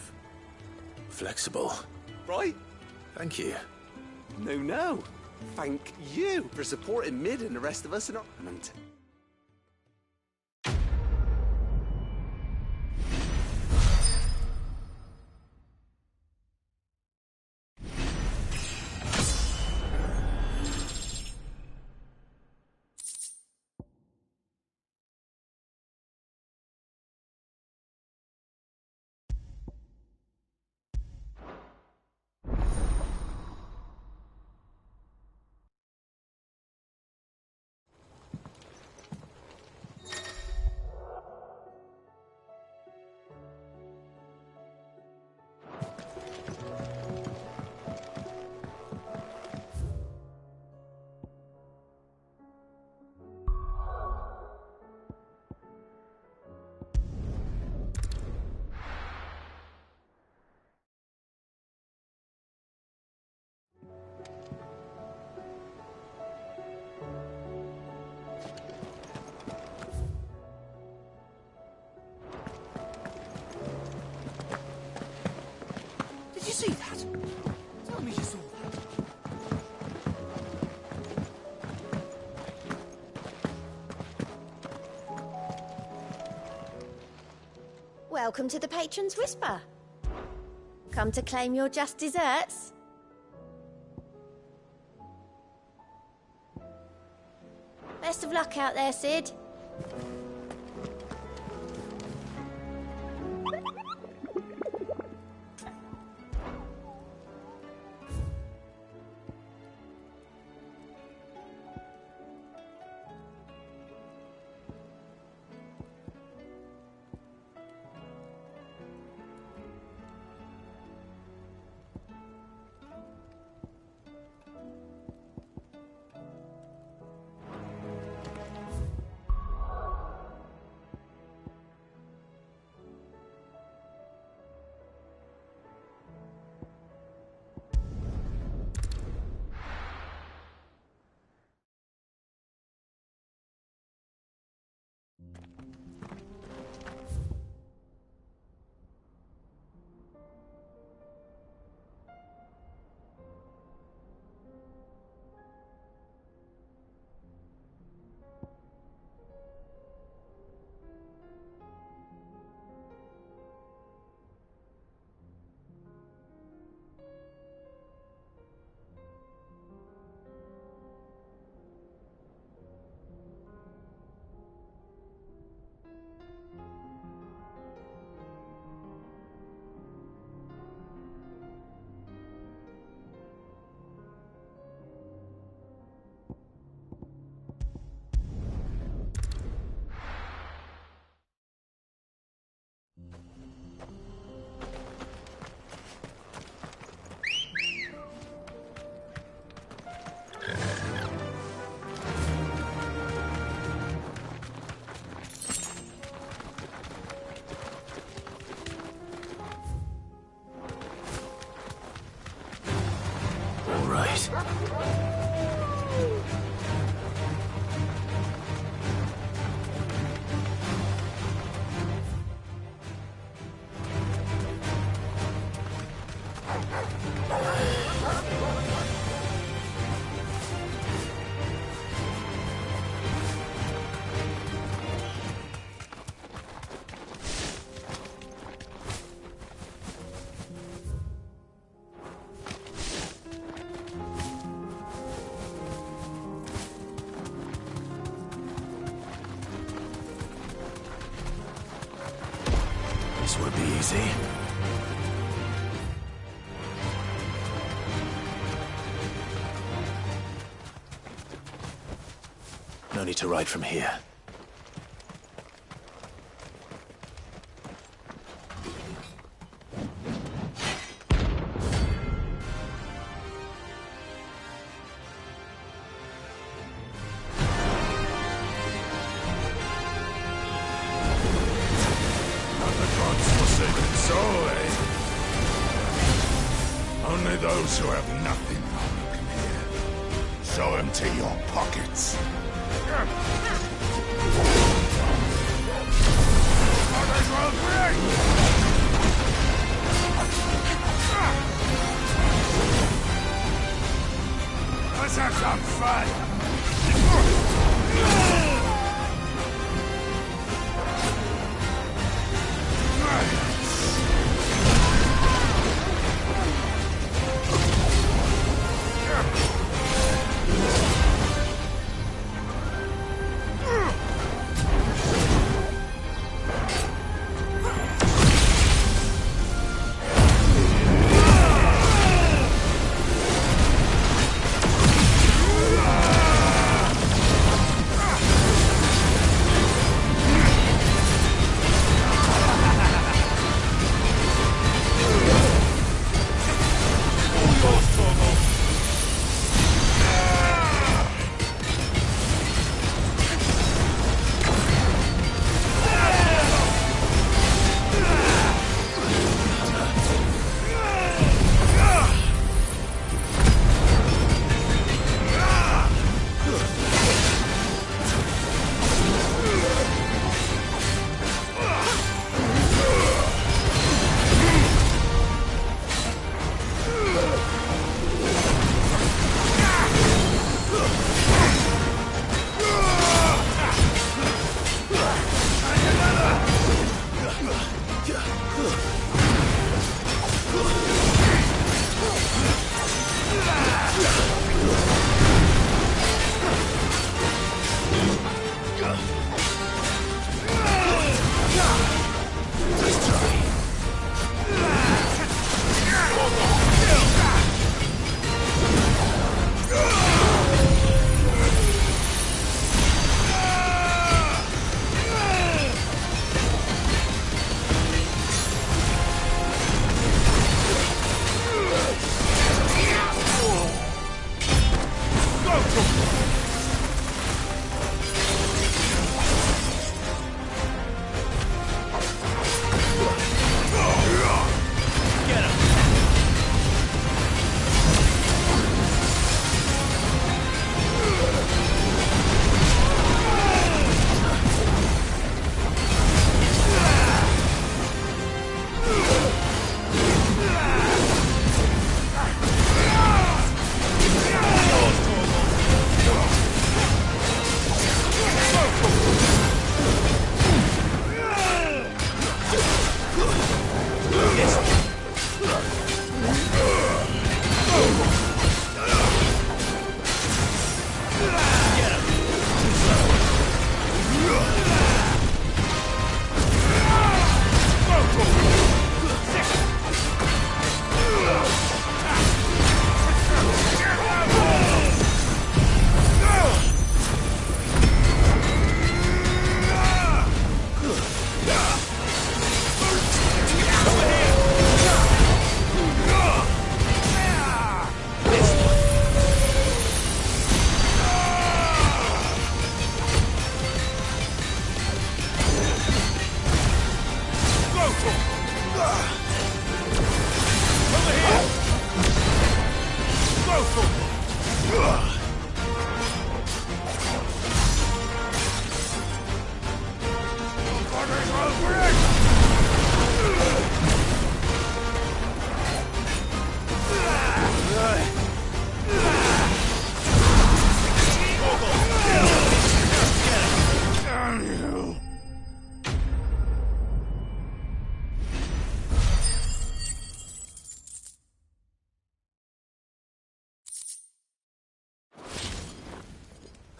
flexible. Right? Thank you. No. Thank you for supporting Mid and the rest of us in our tournament. Did you see that? Tell me you saw that. Welcome to the Patron's Whisper. Come to claim your just desserts? Best of luck out there, Sid. easy. No need to ride from here. Only those who have nothing on come here. So empty your pockets. Let's have some fun!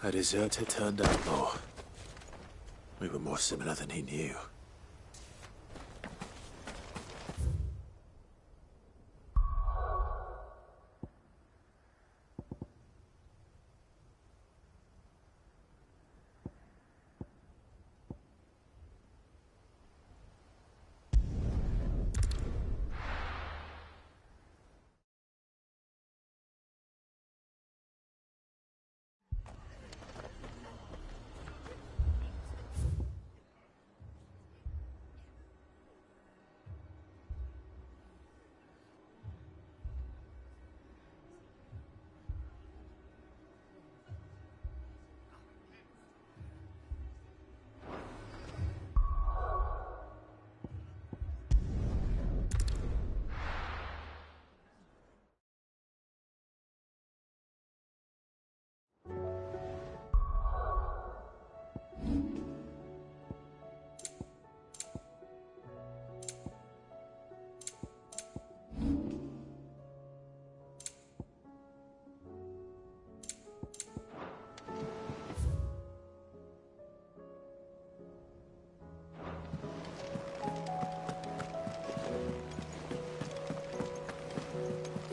A deserter turned outlaw. We were more similar than he knew.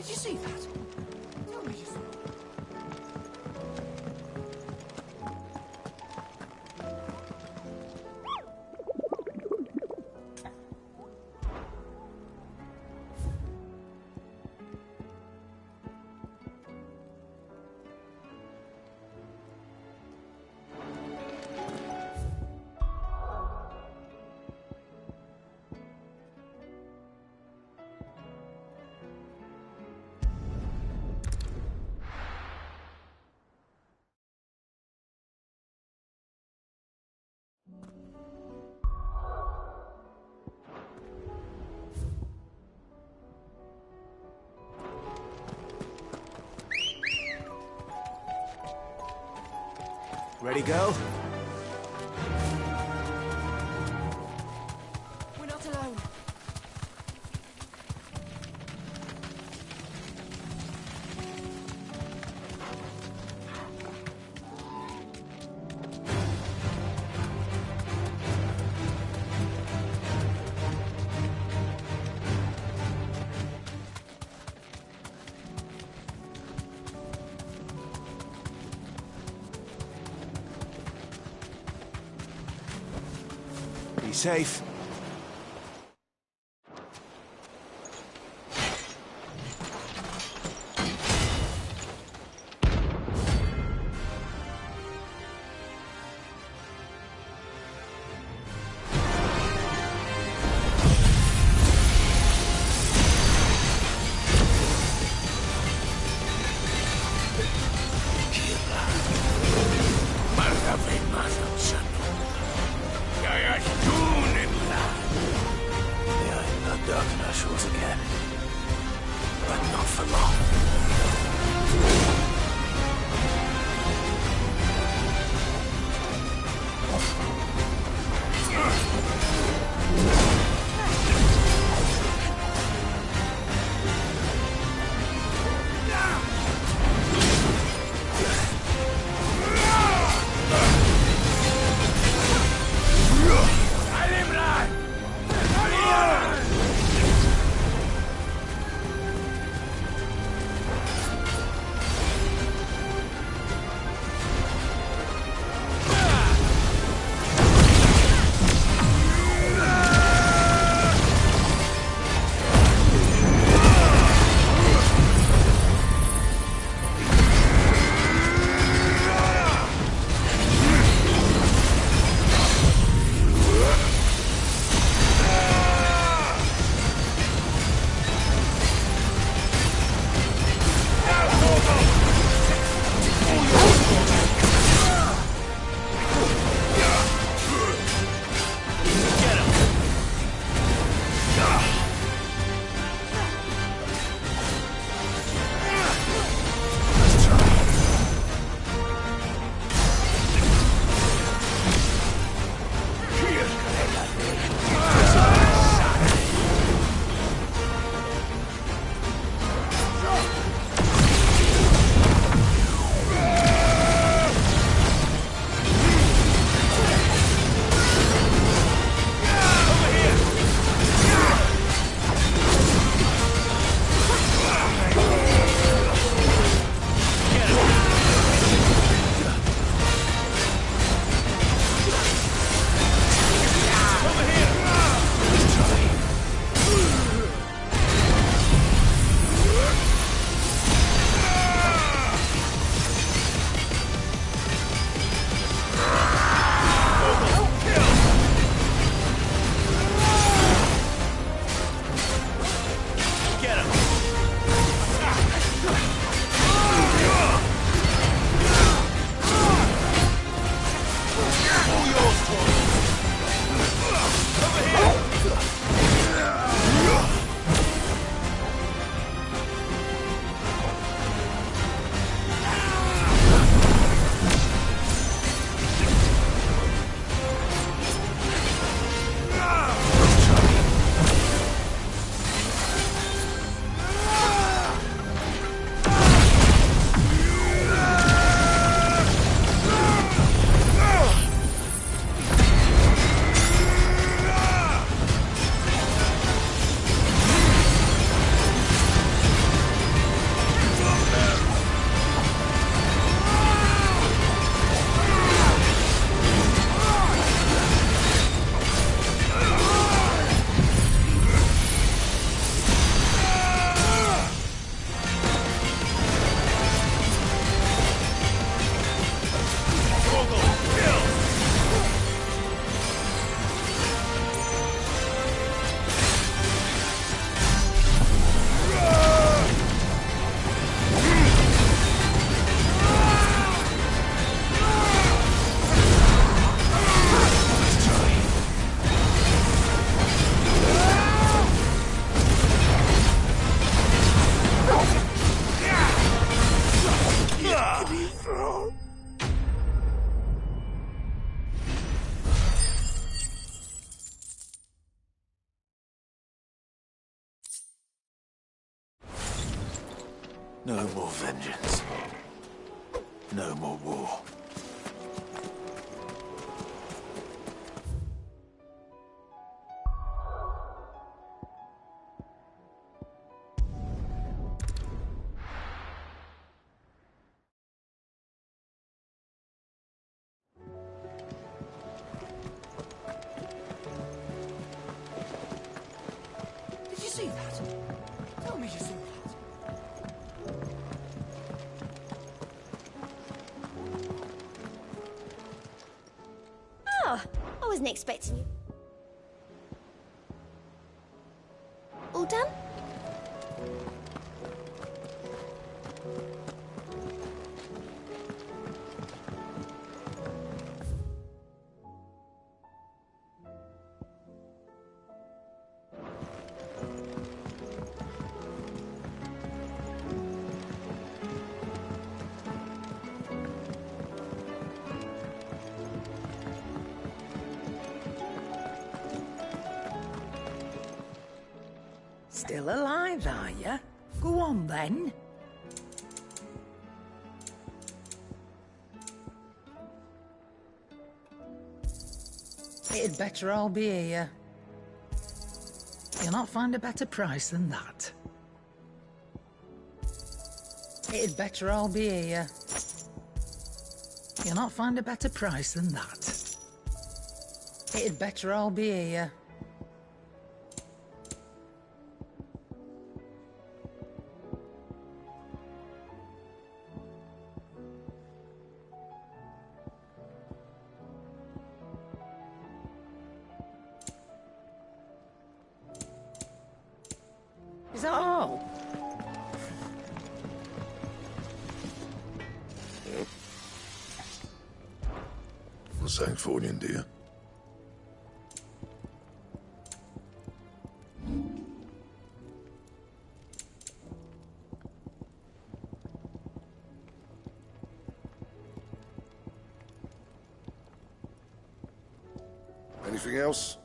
Did you see that? Tell me you saw it. Ready, go? We're not alone. Be safe. Again. But not for long. No more vengeance. No more war. Did you see that? Tell me you saw that. Oh, I wasn't expecting you. All done? Still alive, are you? Go on, then. It'd better all be here. You'll not find a better price than that. It'd better all be here. You'll not find a better price than that. It'd better all be here. Is that all? What's that for you, dear? Anything else?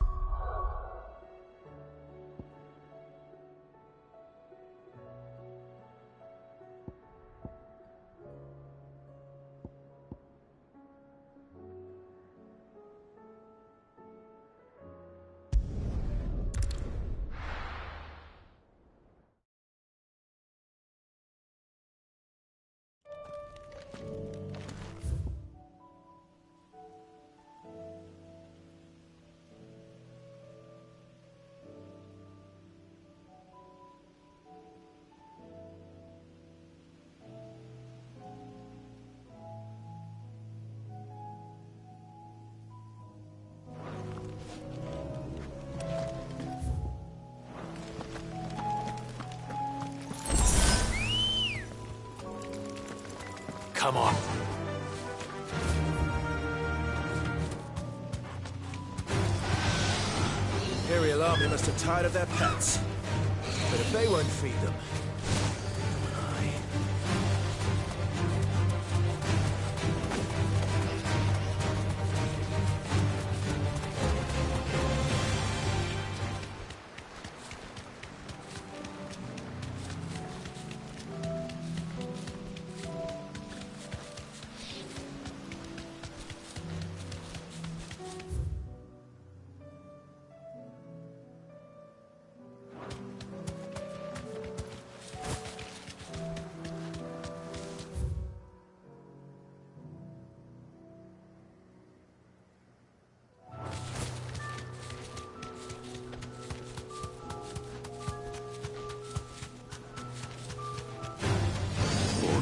Come on. Imperial army must have tired of their pets. But if they won't feed them,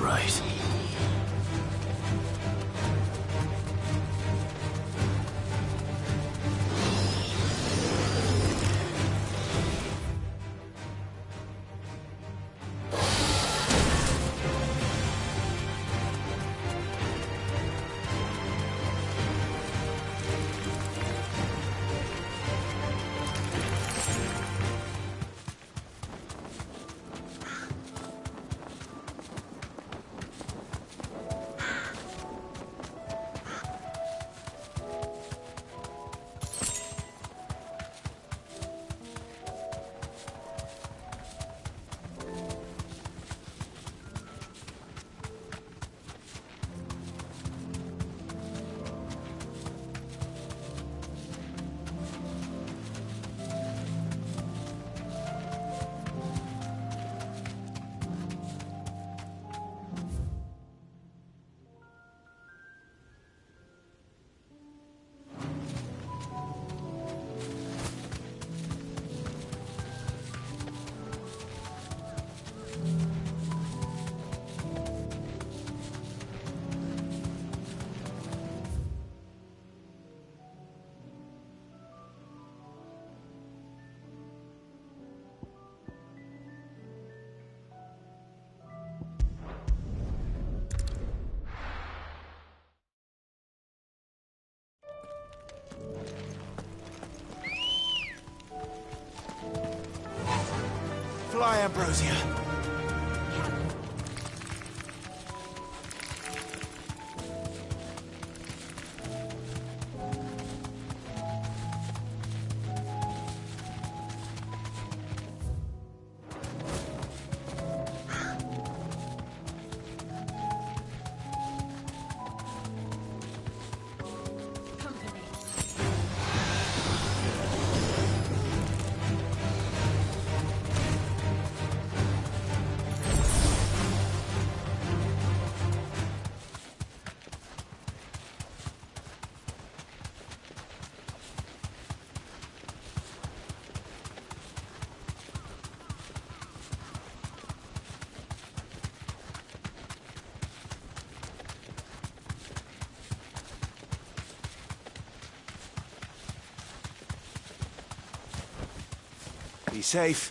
Right. Ambrosia. Be safe.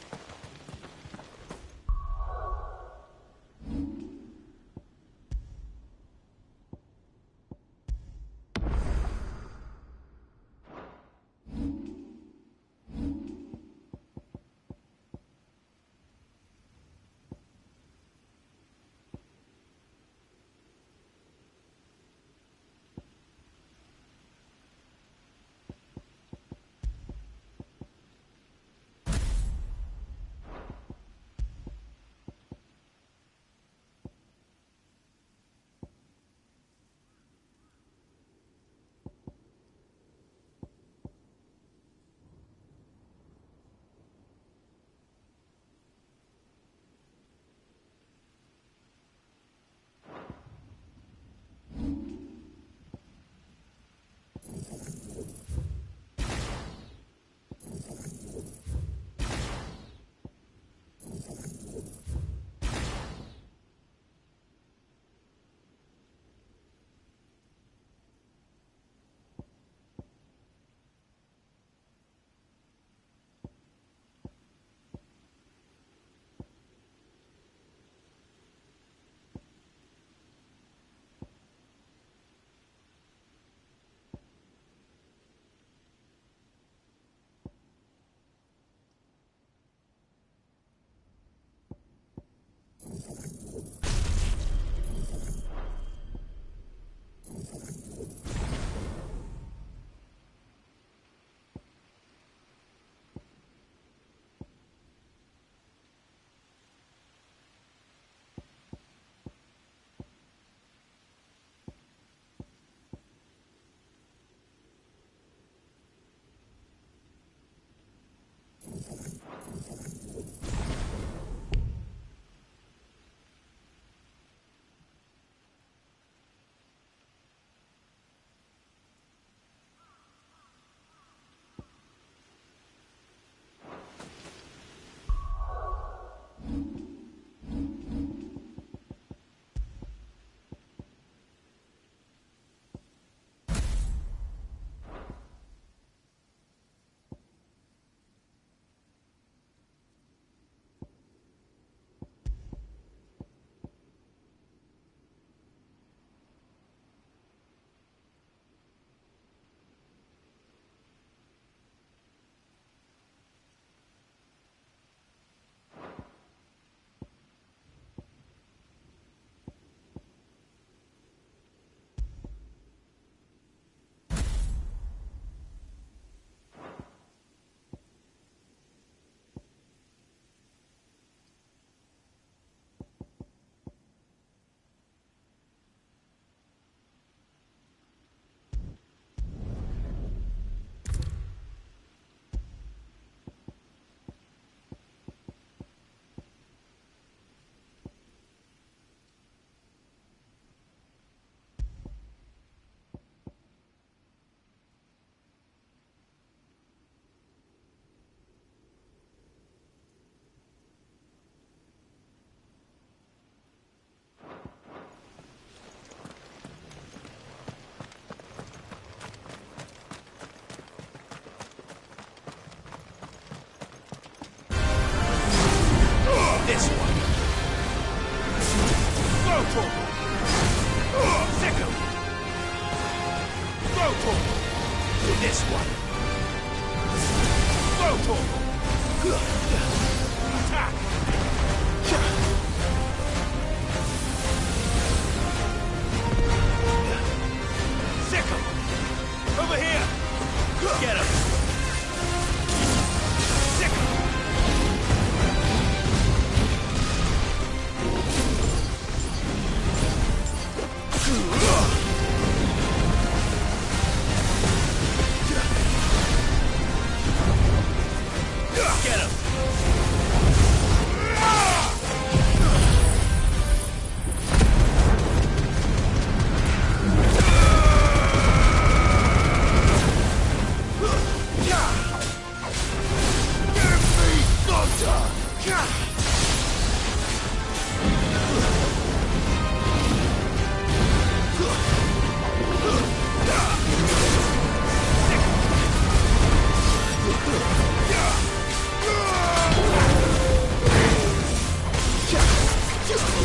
Get him!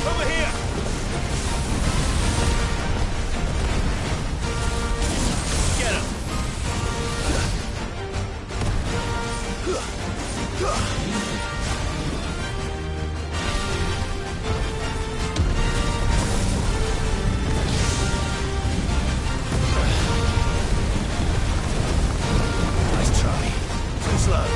Over here! Get him! Nice try. Too slow.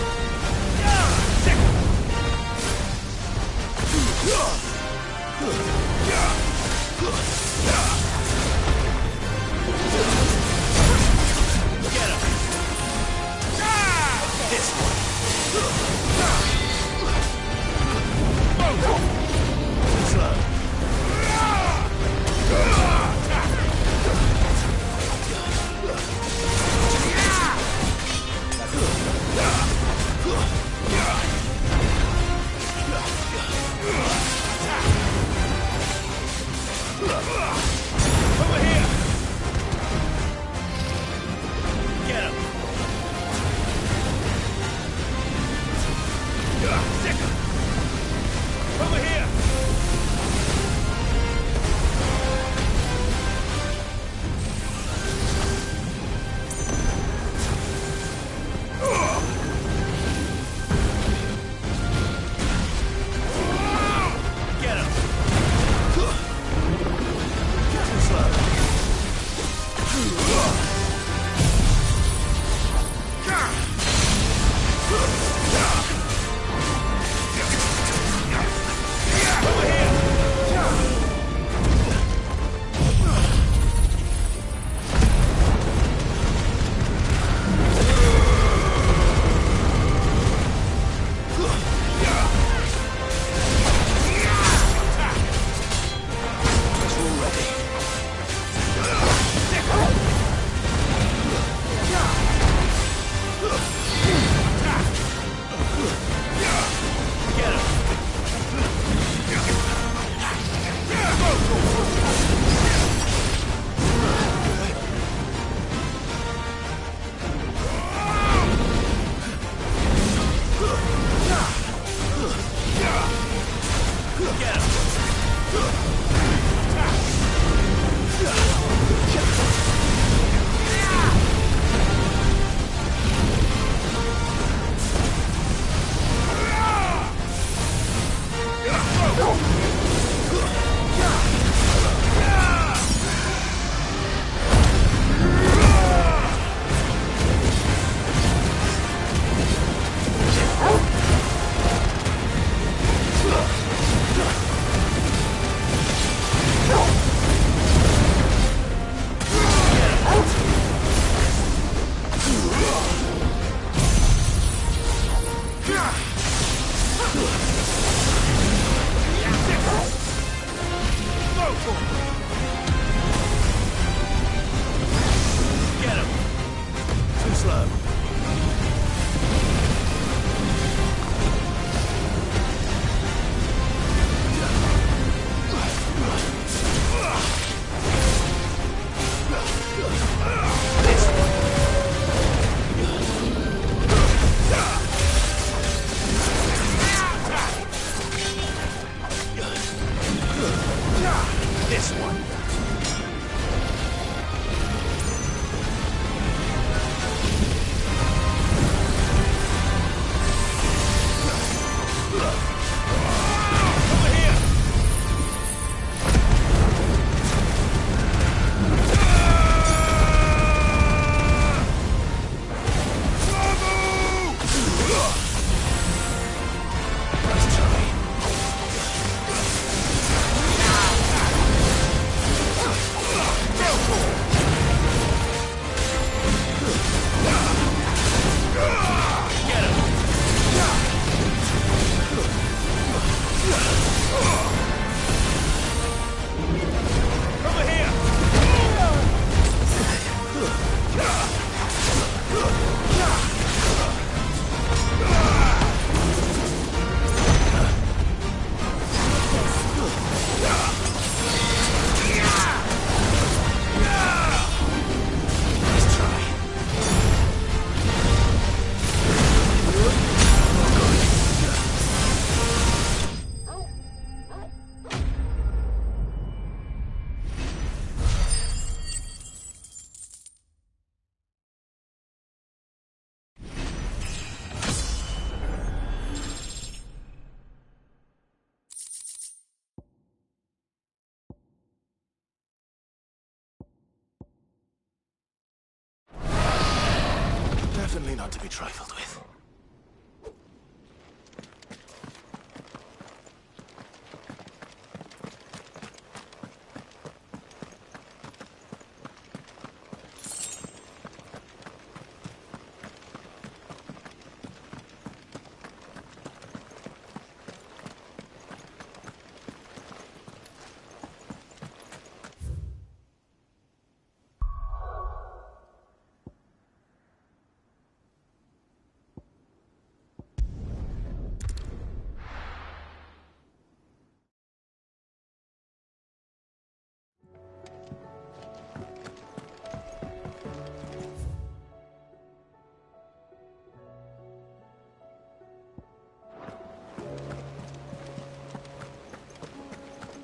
Certainly not to be trifled with.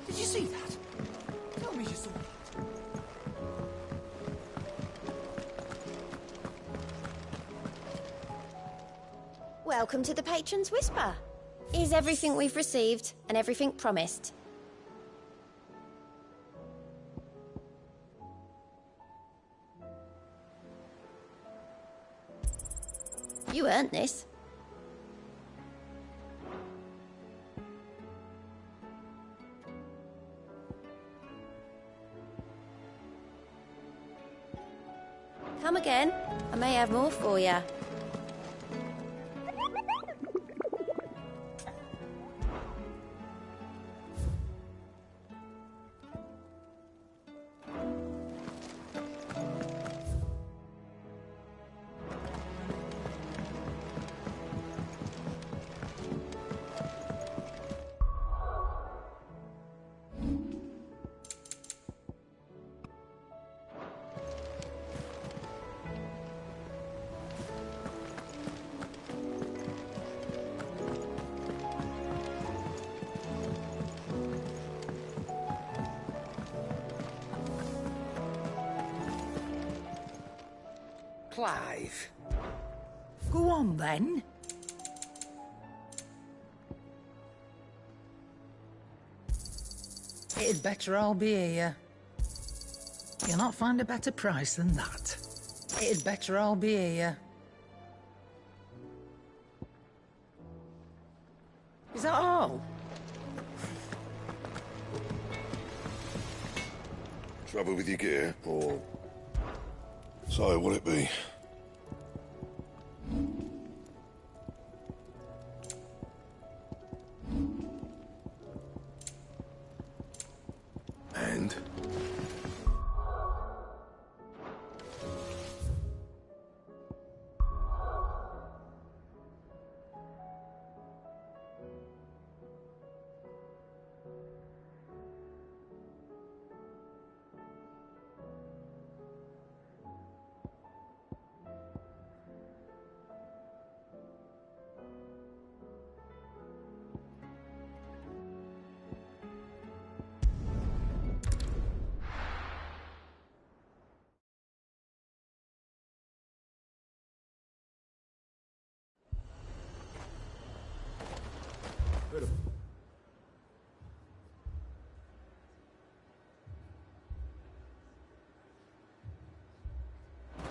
Did you see that? Tell me you saw that. Welcome to the Patron's Whisper. Is everything we've received and everything promised? You earned this. Come again. I may have more for you. Clive. Go on, then. It'd better all be here. You'll not find a better price than that. It'd better all be here. Is that all? Trouble with your gear, or... So, will it be? And?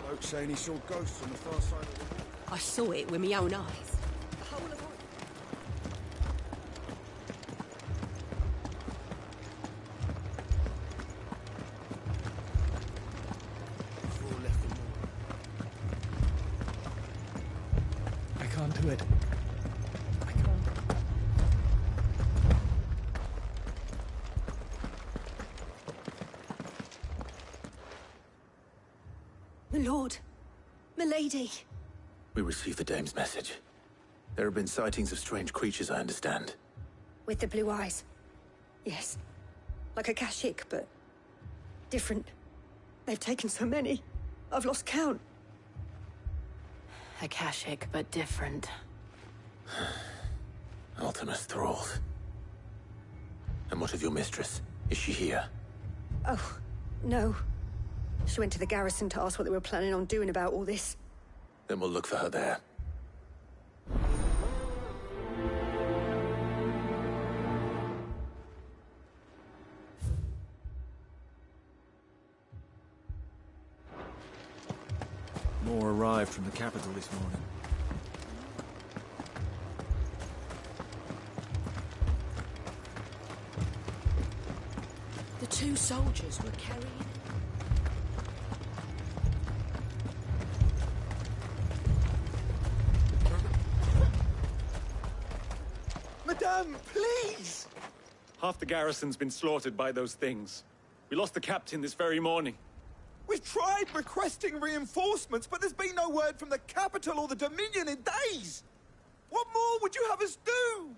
Bloke saying he saw ghosts on the far side of the wall. I saw it with my own eyes. I can't do it. My lord. Milady. We received the dame's message. There have been sightings of strange creatures, I understand. With the blue eyes. Yes. Like a Kashik, but different. They've taken so many. I've lost count. Akashic, but different. Ultimus thralls. And what of your mistress? Is she here? Oh, no. She went to the garrison to ask what they were planning on doing about all this. Then we'll look for her there. More arrived. arrived from the capital this morning. The two soldiers were carrying... Madame, please! Half the garrison's been slaughtered by those things. We lost the captain this very morning. We've tried requesting reinforcements, but there's been no word from the capital or the Dominion in days! What more would you have us do?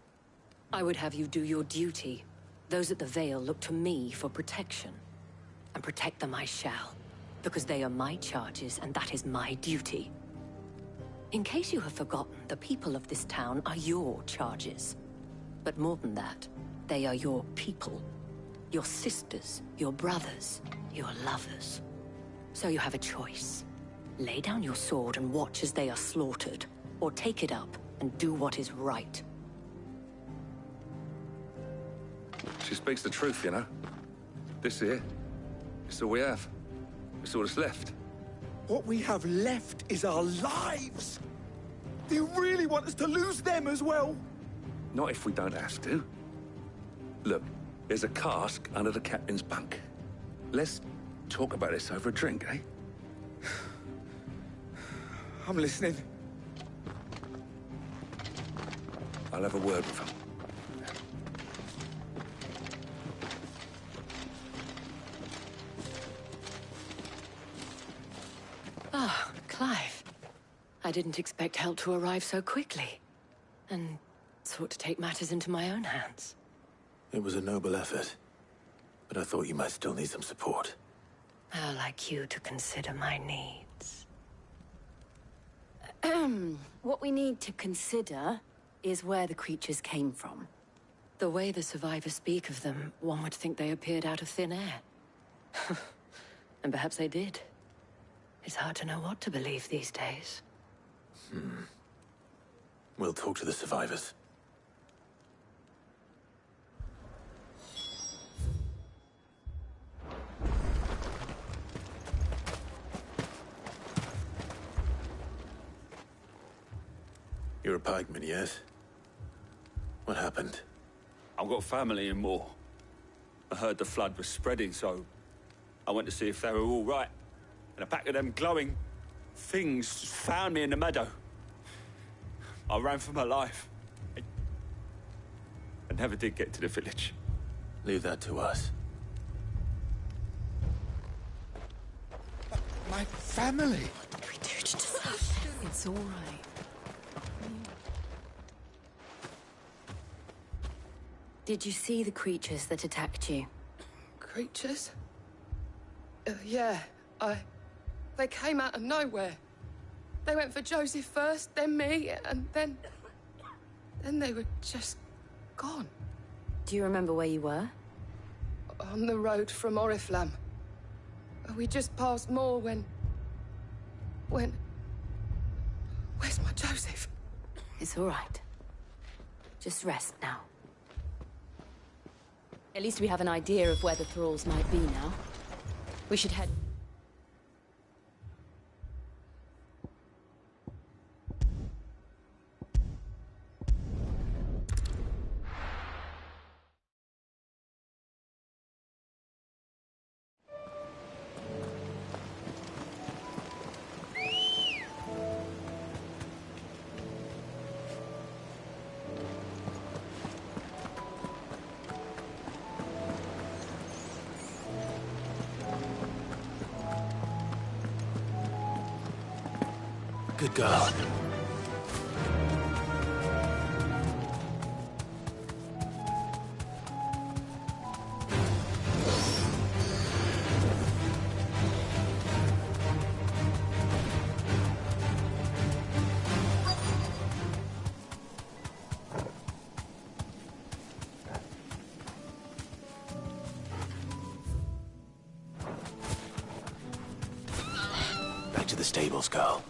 I would have you do your duty. Those at the Vale look to me for protection. And protect them I shall. Because they are my charges, and that is my duty. In case you have forgotten, the people of this town are your charges. But more than that, they are your people. Your sisters, your brothers, your lovers. So you have a choice. Lay down your sword and watch as they are slaughtered, or take it up and do what is right. She speaks the truth, you know. This here, it's all we have. It's all that's left. What we have left is our lives! Do you really want us to lose them as well? Not if we don't have to. Look, there's a cask under the captain's bunk. Let's talk about this over a drink, eh? I'm listening. I'll have a word with him. Ah, Clive. I didn't expect help to arrive so quickly. And sought to take matters into my own hands. It was a noble effort, but I thought you might still need some support. I'd like you to consider my needs. What we need to consider is where the creatures came from. The way the survivors speak of them, one would think they appeared out of thin air. And perhaps they did. It's hard to know what to believe these days. We'll talk to the survivors. You're a pikeman, yes? What happened? I've got family in Moor. I heard the flood was spreading, so I went to see if they were all right. And a pack of them glowing things found me in the meadow. I ran for my life. I never did get to the village. Leave that to us. My family! What did we do to deserve this? It's all right. Did you see the creatures that attacked you? Creatures? Yeah, They came out of nowhere. They went for Joseph first, then me, and then they were just gone. Do you remember where you were? On the road from Oriflamme. We just passed Moor when... Where's my Joseph? It's all right. Just rest now. At least we have an idea of where the thralls might be now. We should head... Good God. Back to the stables, Carl.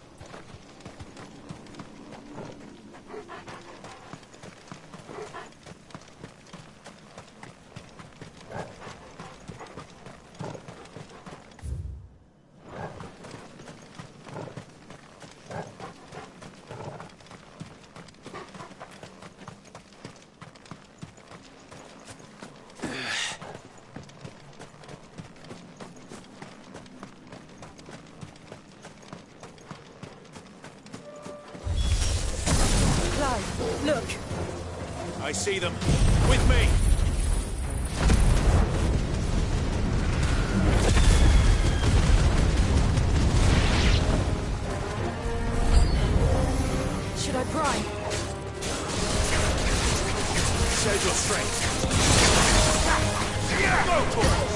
side. Look. I see them. With me! Should I pry? Save your strength. Go for it!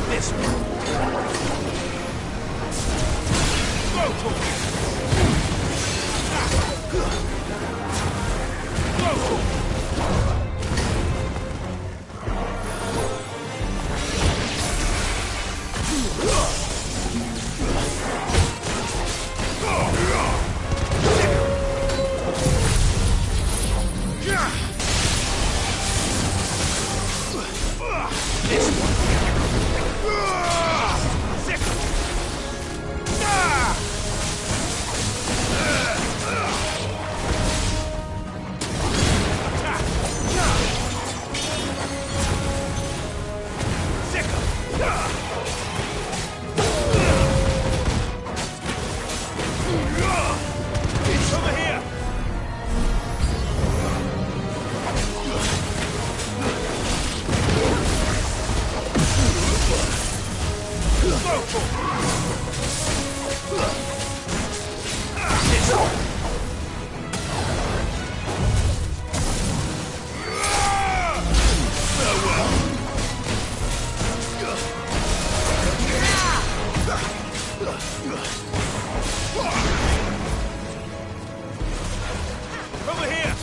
This way. Go for it! Go for it! Over here!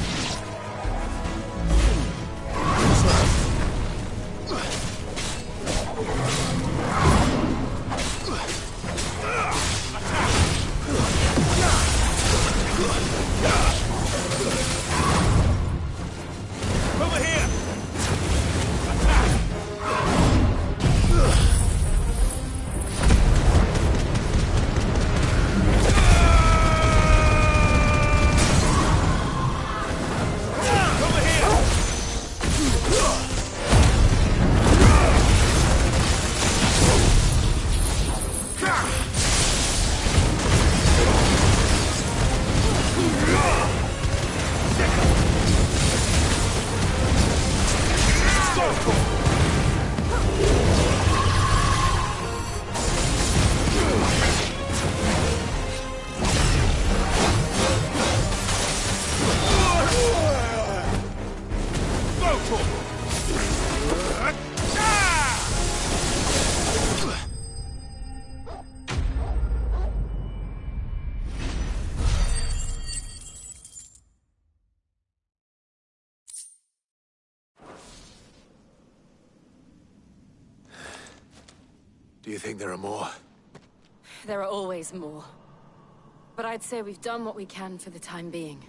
Over here! Do you think there are more? There are always more. But I'd say we've done what we can for the time being.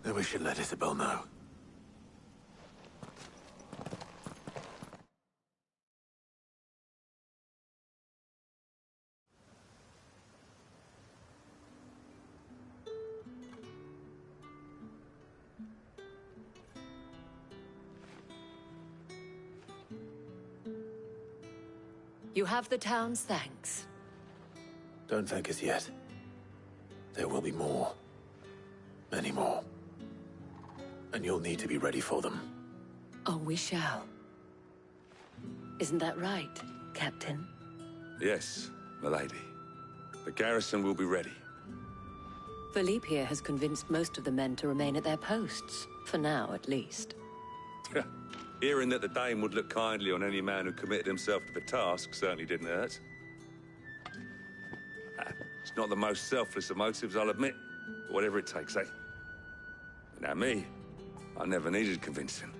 Then we should let Isabel know. You have the town's thanks. Don't thank us yet. There will be more. Many more. And you'll need to be ready for them. Oh, we shall. Isn't that right, Captain? Yes, milady. The garrison will be ready. Philippe here has convinced most of the men to remain at their posts. For now, at least. Hearing that the Dane would look kindly on any man who committed himself to the task certainly didn't hurt. It's not the most selfless of motives, I'll admit. But whatever it takes, eh? Now me, I never needed convincing.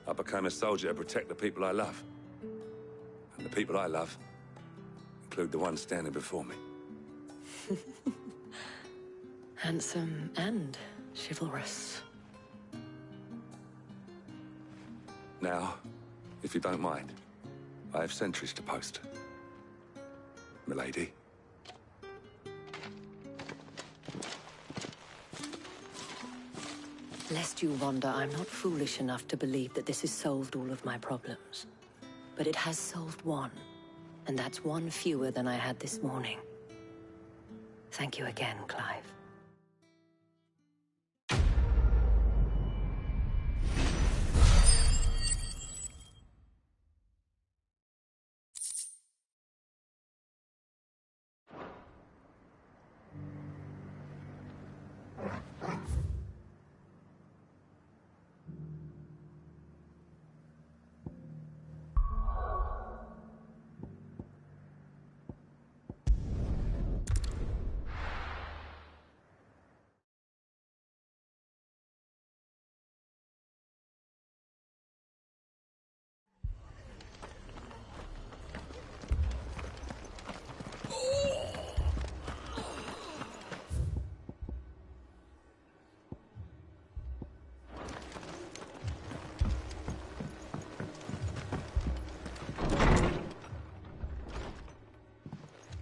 I became a soldier to protect the people I love. And the people I love include the one standing before me. Handsome and chivalrous. Now, if you don't mind, I have sentries to post. Milady. Lest you wonder, I'm not foolish enough to believe that this has solved all of my problems. But it has solved one, and that's one fewer than I had this morning. Thank you again, Clive.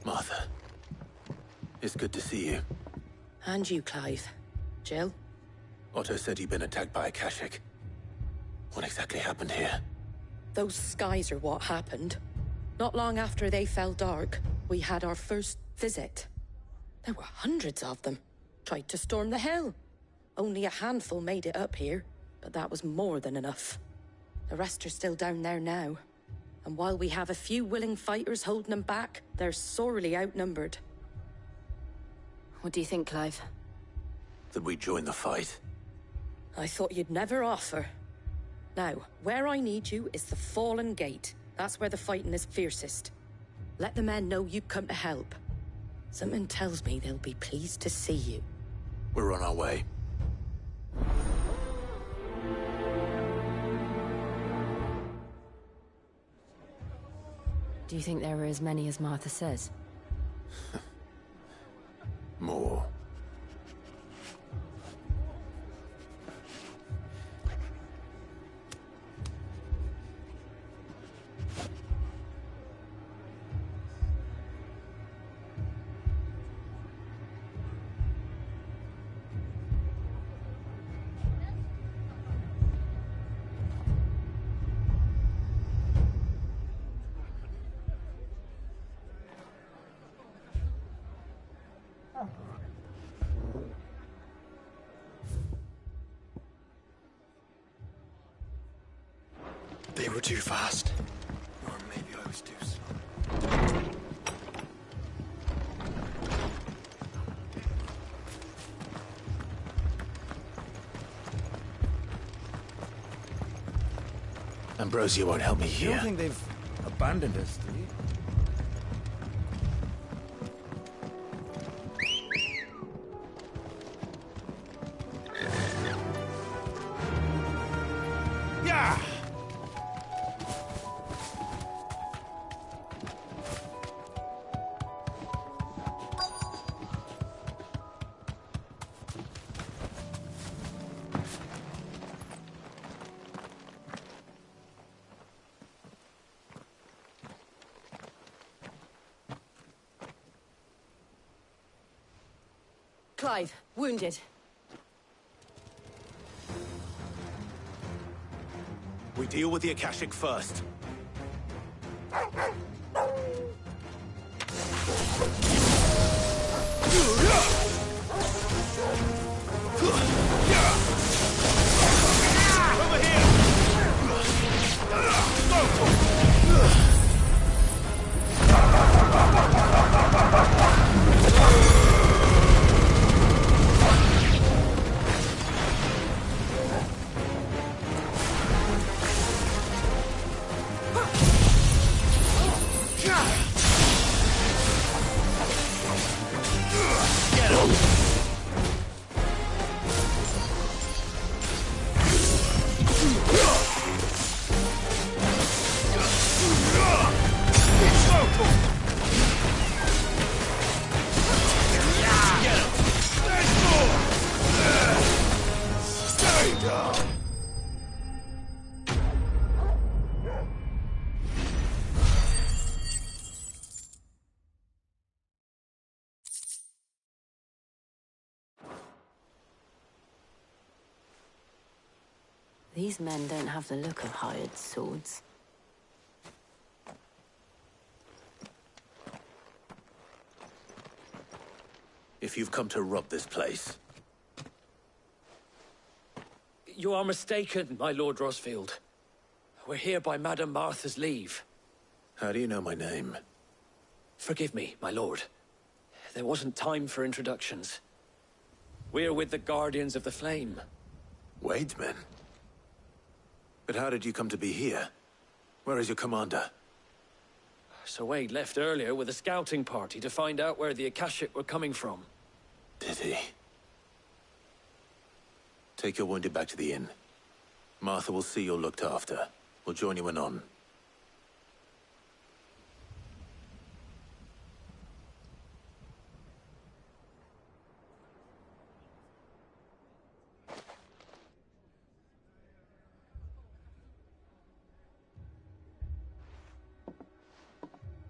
Martha, it's good to see you. And you, Clive. Jill? Otto said you'd been attacked by a Kashik. What exactly happened here? Those skies are what happened. Not long after they fell dark, we had our first visit. There were hundreds of them. Tried to storm the hill. Only a handful made it up here, but that was more than enough. The rest are still down there now. And while we have a few willing fighters holding them back, they're sorely outnumbered. What do you think, Clive? That we join the fight? I thought you'd never offer. Now, where I need you is the Fallen Gate. That's where the fighting is fiercest. Let the men know you come to help. Something tells me they'll be pleased to see you. We're on our way. Do you think there were as many as Martha says? More. They were too fast. Or maybe I was too slow. Ambrosia won't help me You here. don't think they've abandoned us, do you? Yeah! Clive, wounded. We deal with the Akashic first. Over here! Get him! Stay down! These men don't have the look of hired swords. if you've come to rob this place. You are mistaken, my Lord Rosfield. We're here by Madame Martha's leave. How do you know my name? Forgive me, my lord. There wasn't time for introductions. We're with the Guardians of the Flame. Wade's men? But how did you come to be here? Where is your commander? Sir Wade left earlier with a scouting party to find out where the Akashic were coming from. Did he? Take your wounded back to the inn. Martha will see you're looked after. We'll join you anon.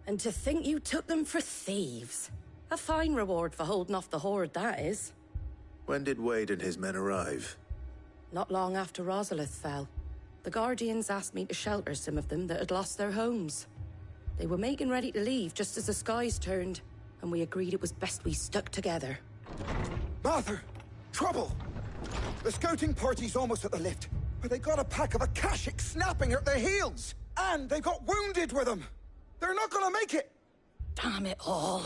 And to think you took them for thieves. A fine reward for holding off the horde, that is. When did Wade and his men arrive? Not long after Rosalith fell. The Guardians asked me to shelter some of them that had lost their homes. They were making ready to leave just as the skies turned, and we agreed it was best we stuck together. Martha! Trouble! The scouting party's almost at the lift, but they got a pack of Akashic snapping at their heels! And they've got wounded with them! They're not gonna make it! Damn it all.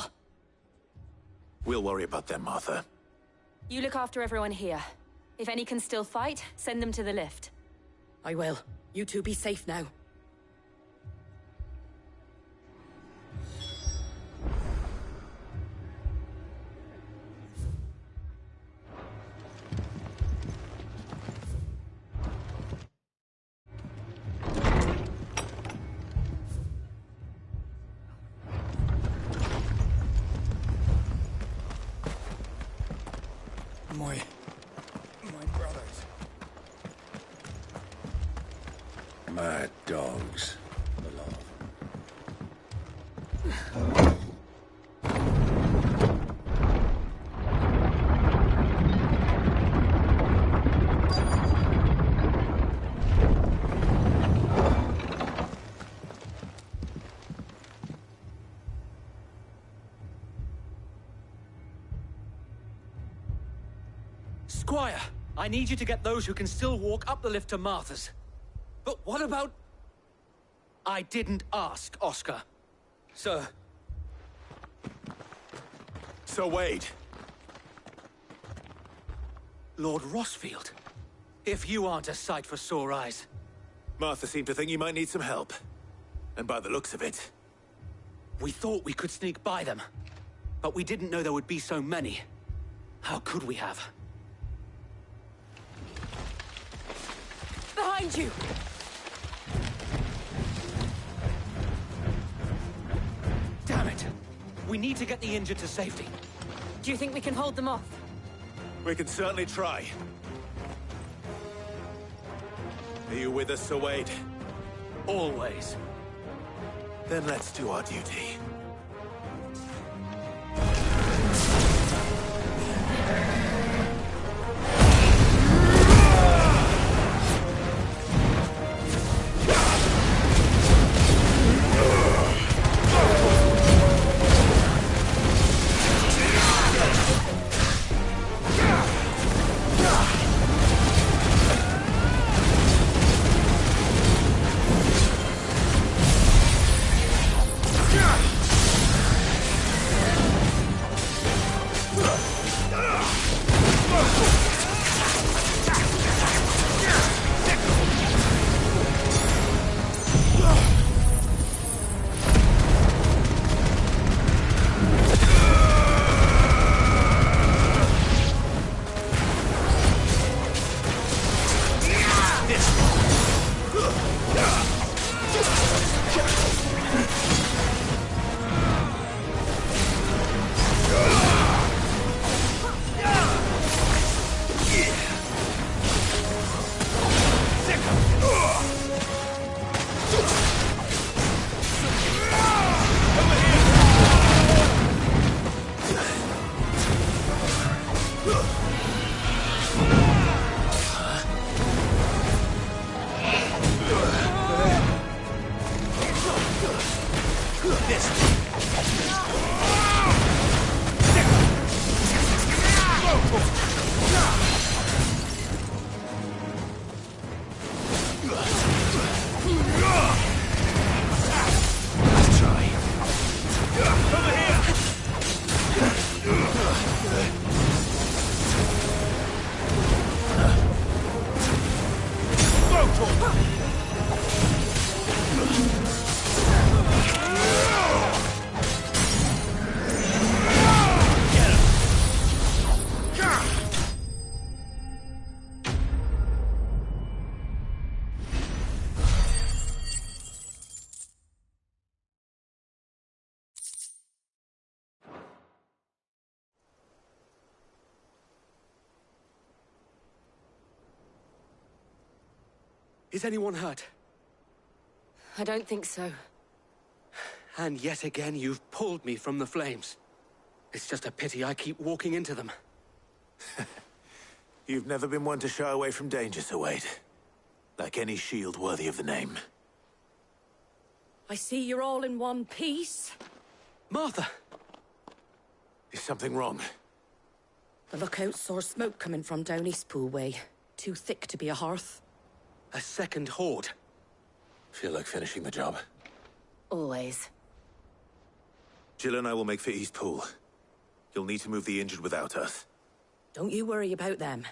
We'll worry about them, Martha. You look after everyone here. If any can still fight, send them to the lift. I will. You two be safe now. My brothers. Mad dogs. Squire, I need you to get those who can still walk up the lift to Martha's. But what about... I didn't ask, Oscar. Sir. Sir Wade. Lord Rosfield. If you aren't a sight for sore eyes. Martha seemed to think you might need some help. And by the looks of it... We thought we could sneak by them. But we didn't know there would be so many. How could we have? Behind you! Damn it! We need to get the injured to safety. Do you think we can hold them off? We can certainly try. Are you with us, Sir Wade? Always. Then let's do our duty. Yeah! Is anyone hurt? I don't think so. And yet again, you've pulled me from the flames. It's just a pity I keep walking into them. You've never been one to shy away from danger, Sir Wade. Like any shield worthy of the name. I see you're all in one piece. Martha! Is something wrong? The lookout saw smoke coming from down Eastpool way. Too thick to be a hearth. A second horde. Feel like finishing the job? Always. Jill and I will make for Eastpool. You'll need to move the injured without us. Don't you worry about them.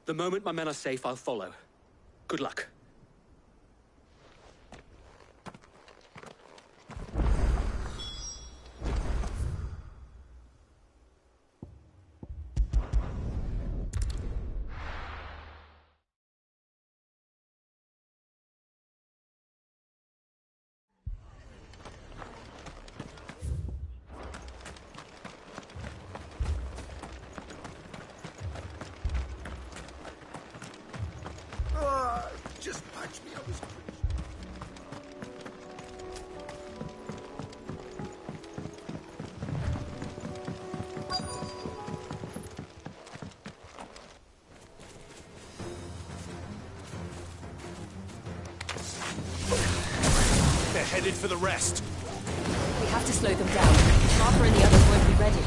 The moment my men are safe, I'll follow. Good luck. Just patch me up as They're headed for the rest. We have to slow them down. Martha and the others won't be ready.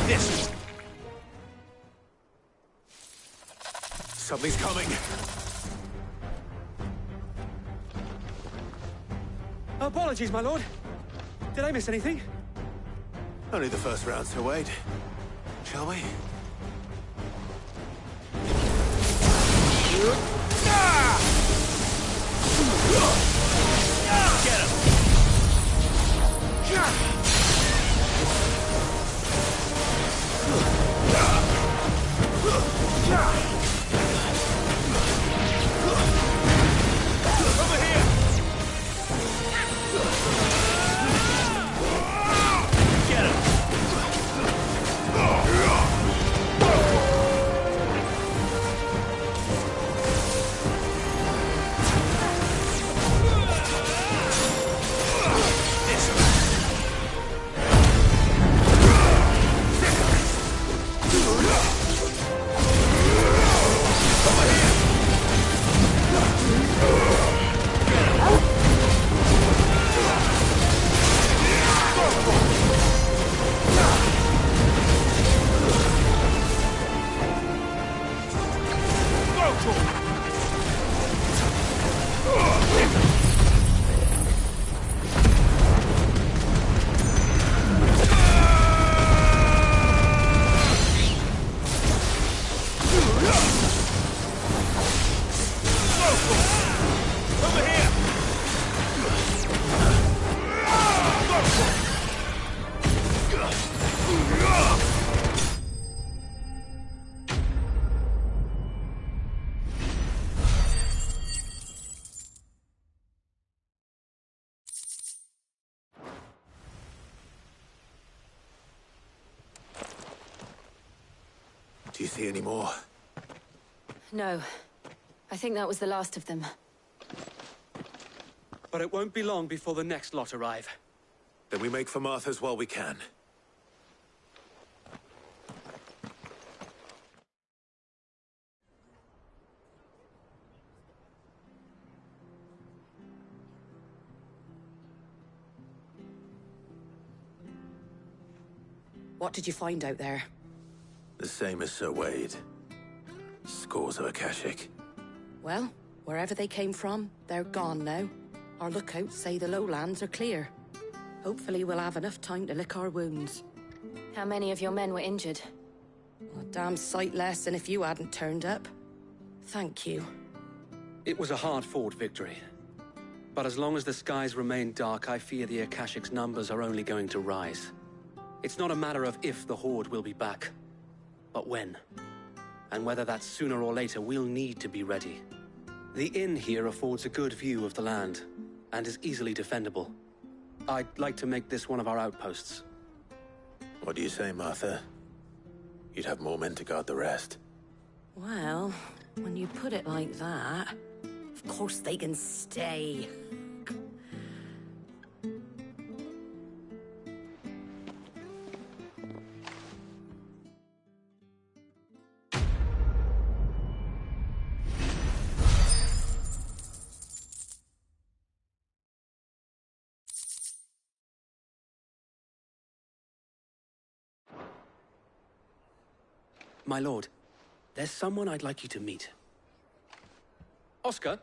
Get him! Something's coming. Apologies, my lord. Did I miss anything? Only the first round, Sir Wade. Shall we? Get him! Over here! Get him! Do you see any more? No. I think that was the last of them. But it won't be long before the next lot arrive. Then we make for Martha's while we can. What did you find out there? The same as Sir Wade. Scores of Akashic. Well, wherever they came from, they're gone now. Our lookouts say the lowlands are clear. Hopefully we'll have enough time to lick our wounds. How many of your men were injured? A damn sight less than if you hadn't turned up. Thank you. It was a hard-fought victory. But as long as the skies remain dark, I fear the Akashic's numbers are only going to rise. It's not a matter of if the Horde will be back, but when. And whether that's sooner or later, we'll need to be ready. The inn here affords a good view of the land, and is easily defendable. I'd like to make this one of our outposts. What do you say, Martha? You'd have more men to guard the rest. Well, when you put it like that, of course they can stay. My lord, there's someone I'd like you to meet. Oscar,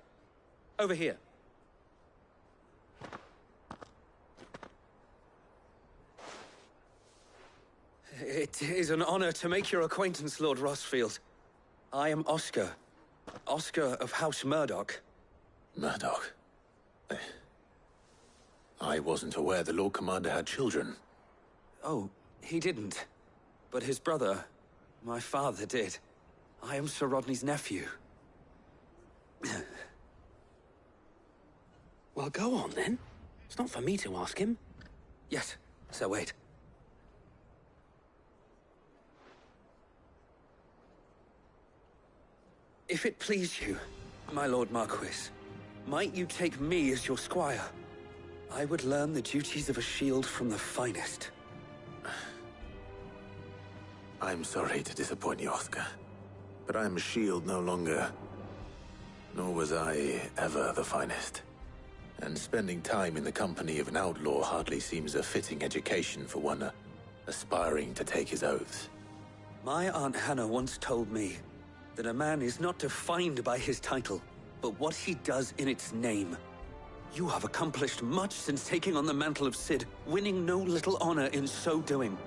over here. It is an honor to make your acquaintance, Lord Rossfield. I am Oscar. Oscar of House Murdoch. Murdoch? I wasn't aware the Lord Commander had children. Oh, he didn't. But his brother, my father, did. I am Sir Rodney's nephew. Well, go on, then. It's not for me to ask him. Yes, Sir Wade. If it please you, my Lord Marquis, might you take me as your squire? I would learn the duties of a shield from the finest. I'm sorry to disappoint you, Oscar, but I'm a shield no longer. Nor was I ever the finest. And spending time in the company of an outlaw hardly seems a fitting education for one aspiring to take his oaths. My Aunt Hannah once told me that a man is not defined by his title, but what he does in its name. You have accomplished much since taking on the mantle of Cid, winning no little honor in so doing.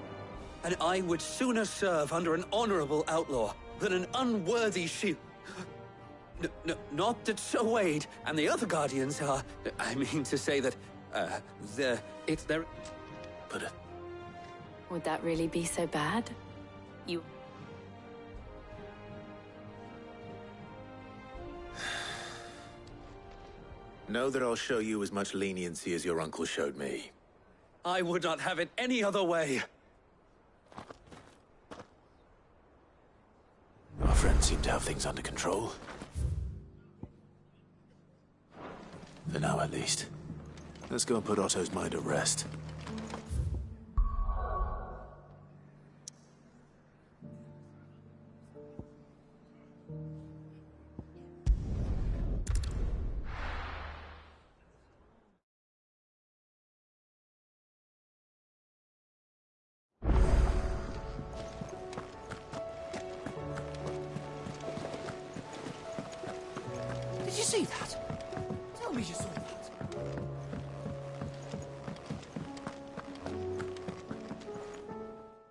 And I would sooner serve under an honorable outlaw than an unworthy shield. Not that Sir Wade and the other Guardians are... I mean to say that, it's their... But... Would that really be so bad? You... Know that I'll show you as much leniency as your uncle showed me. I would not have it any other way. Our friends seem to have things under control. For now, at least. Let's go and put Otto's mind at rest. Did you see that? Tell me you saw that.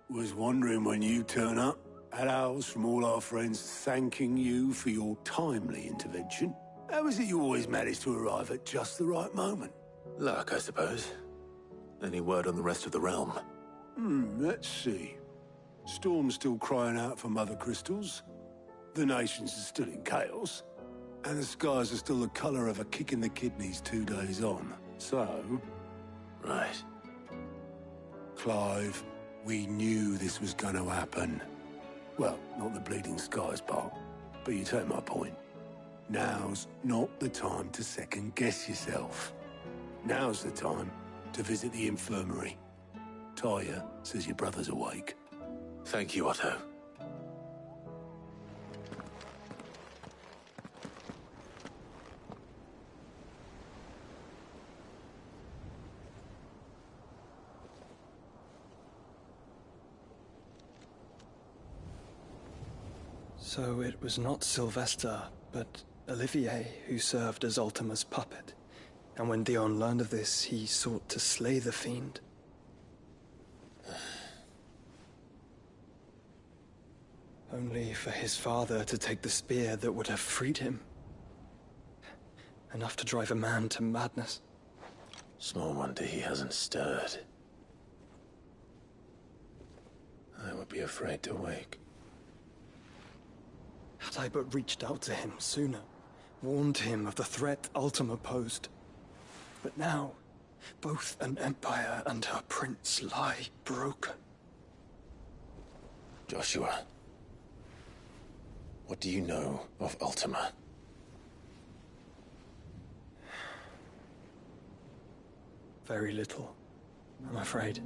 Was wondering when you turn up. Had owls from all our friends thanking you for your timely intervention. How is it you always manage to arrive at just the right moment? Luck, I suppose. Any word on the rest of the realm? Let's see. Storm's still crying out for mother crystals. The nations are still in chaos. And the skies are still the colour of a kick in the kidneys 2 days on. So... Right. Clive, we knew this was going to happen. Well, not the bleeding skies part, but you take my point. Now's not the time to second-guess yourself. Now's the time to visit the infirmary. Tyre says your brother's awake. Thank you, Otto. So it was not Sylvester, but Olivier who served as Ultima's puppet. And when Dion learned of this, he sought to slay the fiend. Only for his father to take the spear that would have freed him. Enough to drive a man to madness. Small wonder he hasn't stirred. I would be afraid to wake. Had I but reached out to him sooner, warned him of the threat Ultima posed. But now, both an empire and her prince lie broken. Joshua, what do you know of Ultima? Very little, I'm afraid.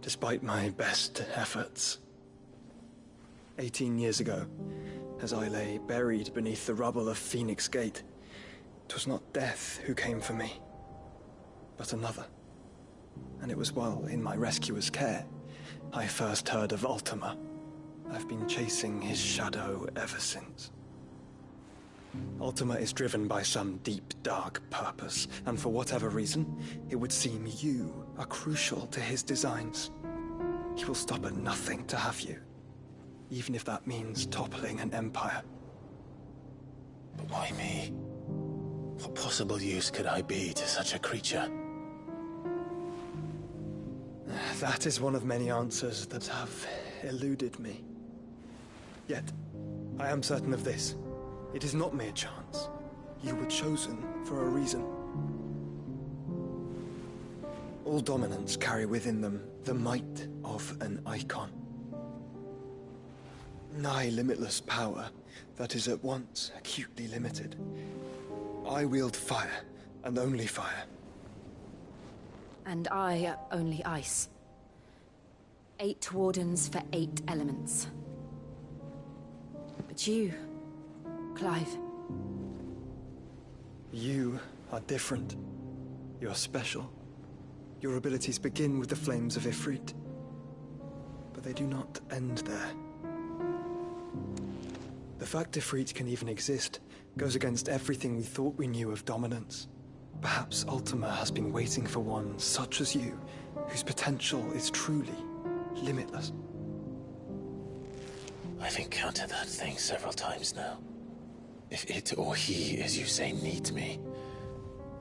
Despite my best efforts. 18 years ago, as I lay buried beneath the rubble of Phoenix Gate, 'twas not death who came for me, but another. And it was while in my rescuer's care, I first heard of Ultima. I've been chasing his shadow ever since. Ultima is driven by some deep, dark purpose, and for whatever reason, it would seem you are crucial to his designs. He will stop at nothing to have you, even if that means toppling an empire. But why me? What possible use could I be to such a creature? That is one of many answers that have eluded me. Yet, I am certain of this. It is not mere chance. You were chosen for a reason. All dominants carry within them the might of an icon. Nigh limitless power that is at once acutely limited. I wield fire, and only fire. And I only ice. 8 wardens for 8 elements. But you, Clive. You are different. You're special. Your abilities begin with the flames of Ifrit. But they do not end there. The fact Ifrit can even exist goes against everything we thought we knew of dominance. Perhaps Ultima has been waiting for one such as you, whose potential is truly limitless. I've encountered that thing several times now. If it or he, as you say, needs me,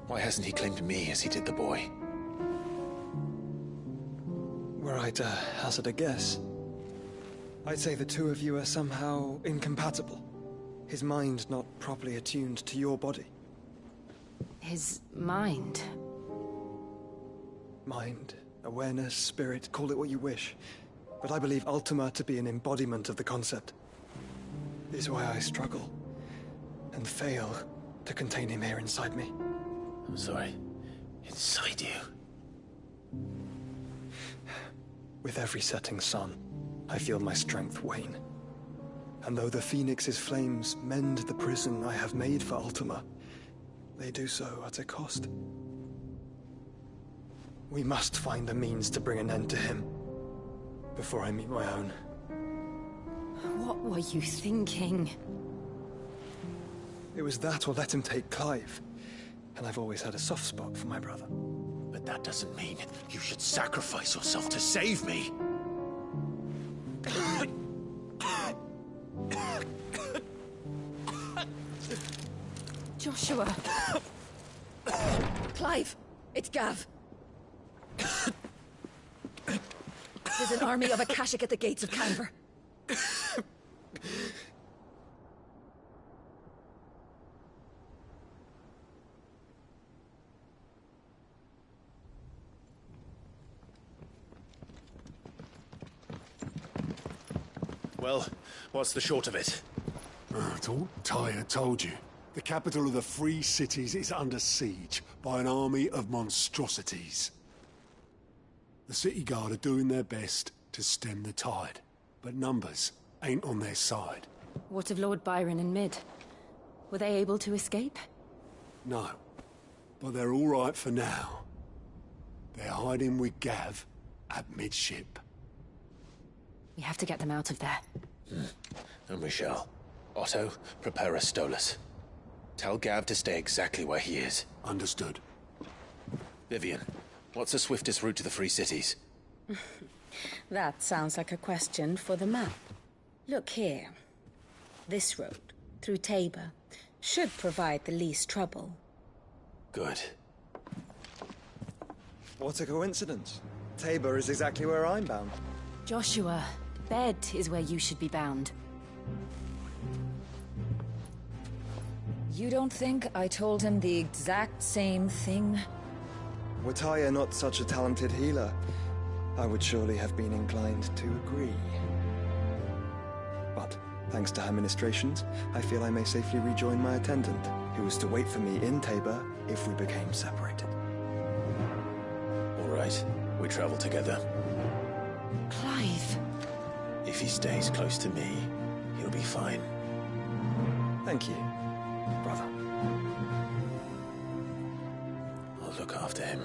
why hasn't he claimed me as he did the boy? Were I to hazard a guess, I'd say the two of you are somehow incompatible. His mind not properly attuned to your body. His mind? Mind, awareness, spirit, call it what you wish. But I believe Ultima to be an embodiment of the concept. This is why I struggle and fail to contain him here inside me. I'm sorry. Inside you? With every setting sun, I feel my strength wane. And though the Phoenix's flames mend the prison I have made for Ultima, they do so at a cost. We must find a means to bring an end to him before I meet my own. What were you thinking? It was that or let him take Clive. And I've always had a soft spot for my brother. But that doesn't mean you should sacrifice yourself to save me. Joshua. Clive, it's Gav. There's an army of Akashic at the gates of Canver. Well, what's the short of it? I thought Tyre told you. The capital of the Free Cities is under siege by an army of monstrosities. The City Guard are doing their best to stem the tide, but numbers ain't on their side. What of Lord Byron and Mid? Were they able to escape? No, but they're all right for now. They're hiding with Gav at midship. We have to get them out of there. And we shall. Otto, prepare a Stolas. Tell Gav to stay exactly where he is. Understood. Vivian, what's the swiftest route to the Free Cities? That sounds like a question for the map. Look here. This road, through Tabor, should provide the least trouble. Good. What a coincidence. Tabor is exactly where I'm bound. Joshua, Bed is where you should be bound. You don't think I told him the exact same thing? Were Tyre not such a talented healer, I would surely have been inclined to agree. But, thanks to her ministrations, I feel I may safely rejoin my attendant, who was to wait for me in Tabor if we became separated. All right, we travel together. Clive. If he stays close to me, he'll be fine. Thank you, brother. I'll look after him.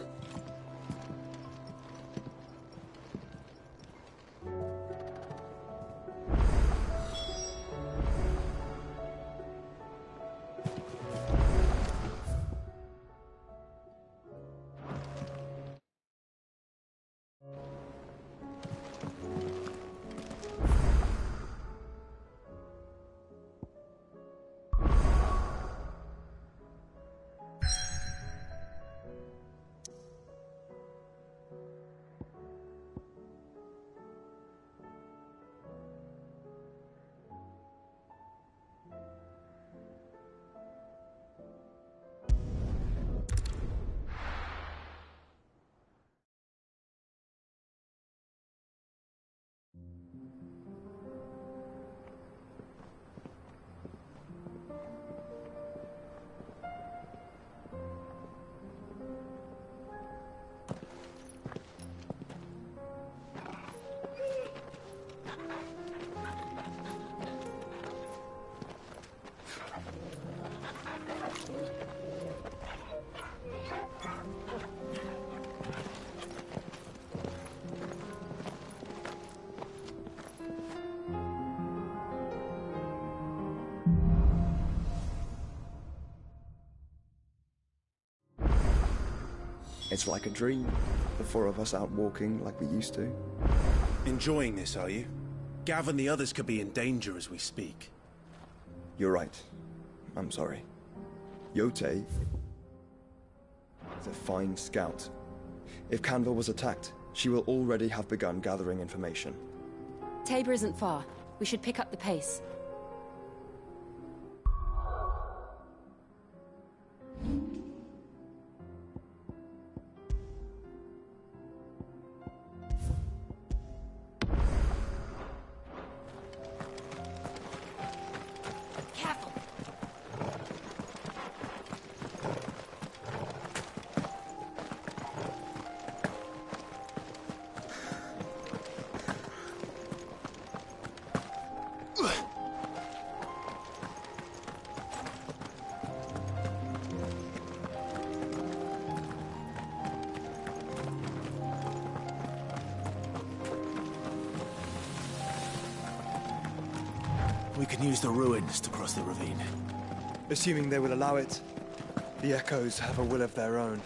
It's like a dream. The four of us out walking like we used to. Enjoying this, are you? Gav and the others could be in danger as we speak. You're right. I'm sorry. Yote is a fine scout. If Canville was attacked, she will already have begun gathering information. Tabor isn't far. We should pick up the pace. We can use the ruins to cross the ravine. Assuming they will allow it. The Echoes have a will of their own.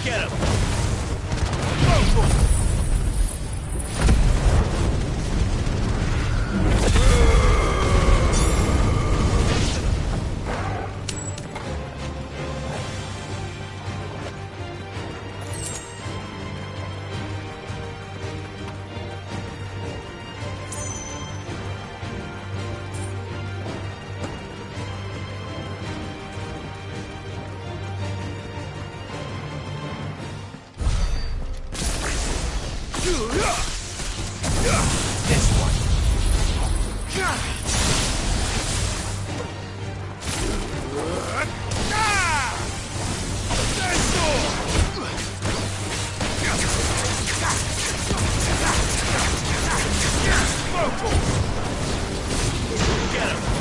Get him! This one. Get him!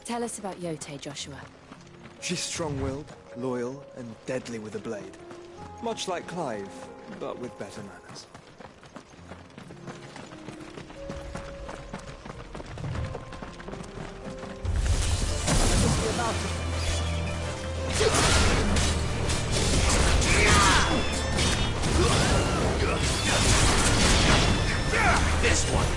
Tell us about Yote, Joshua. She's strong-willed, loyal, and deadly with a blade. Much like Clive, but with better manners. This one.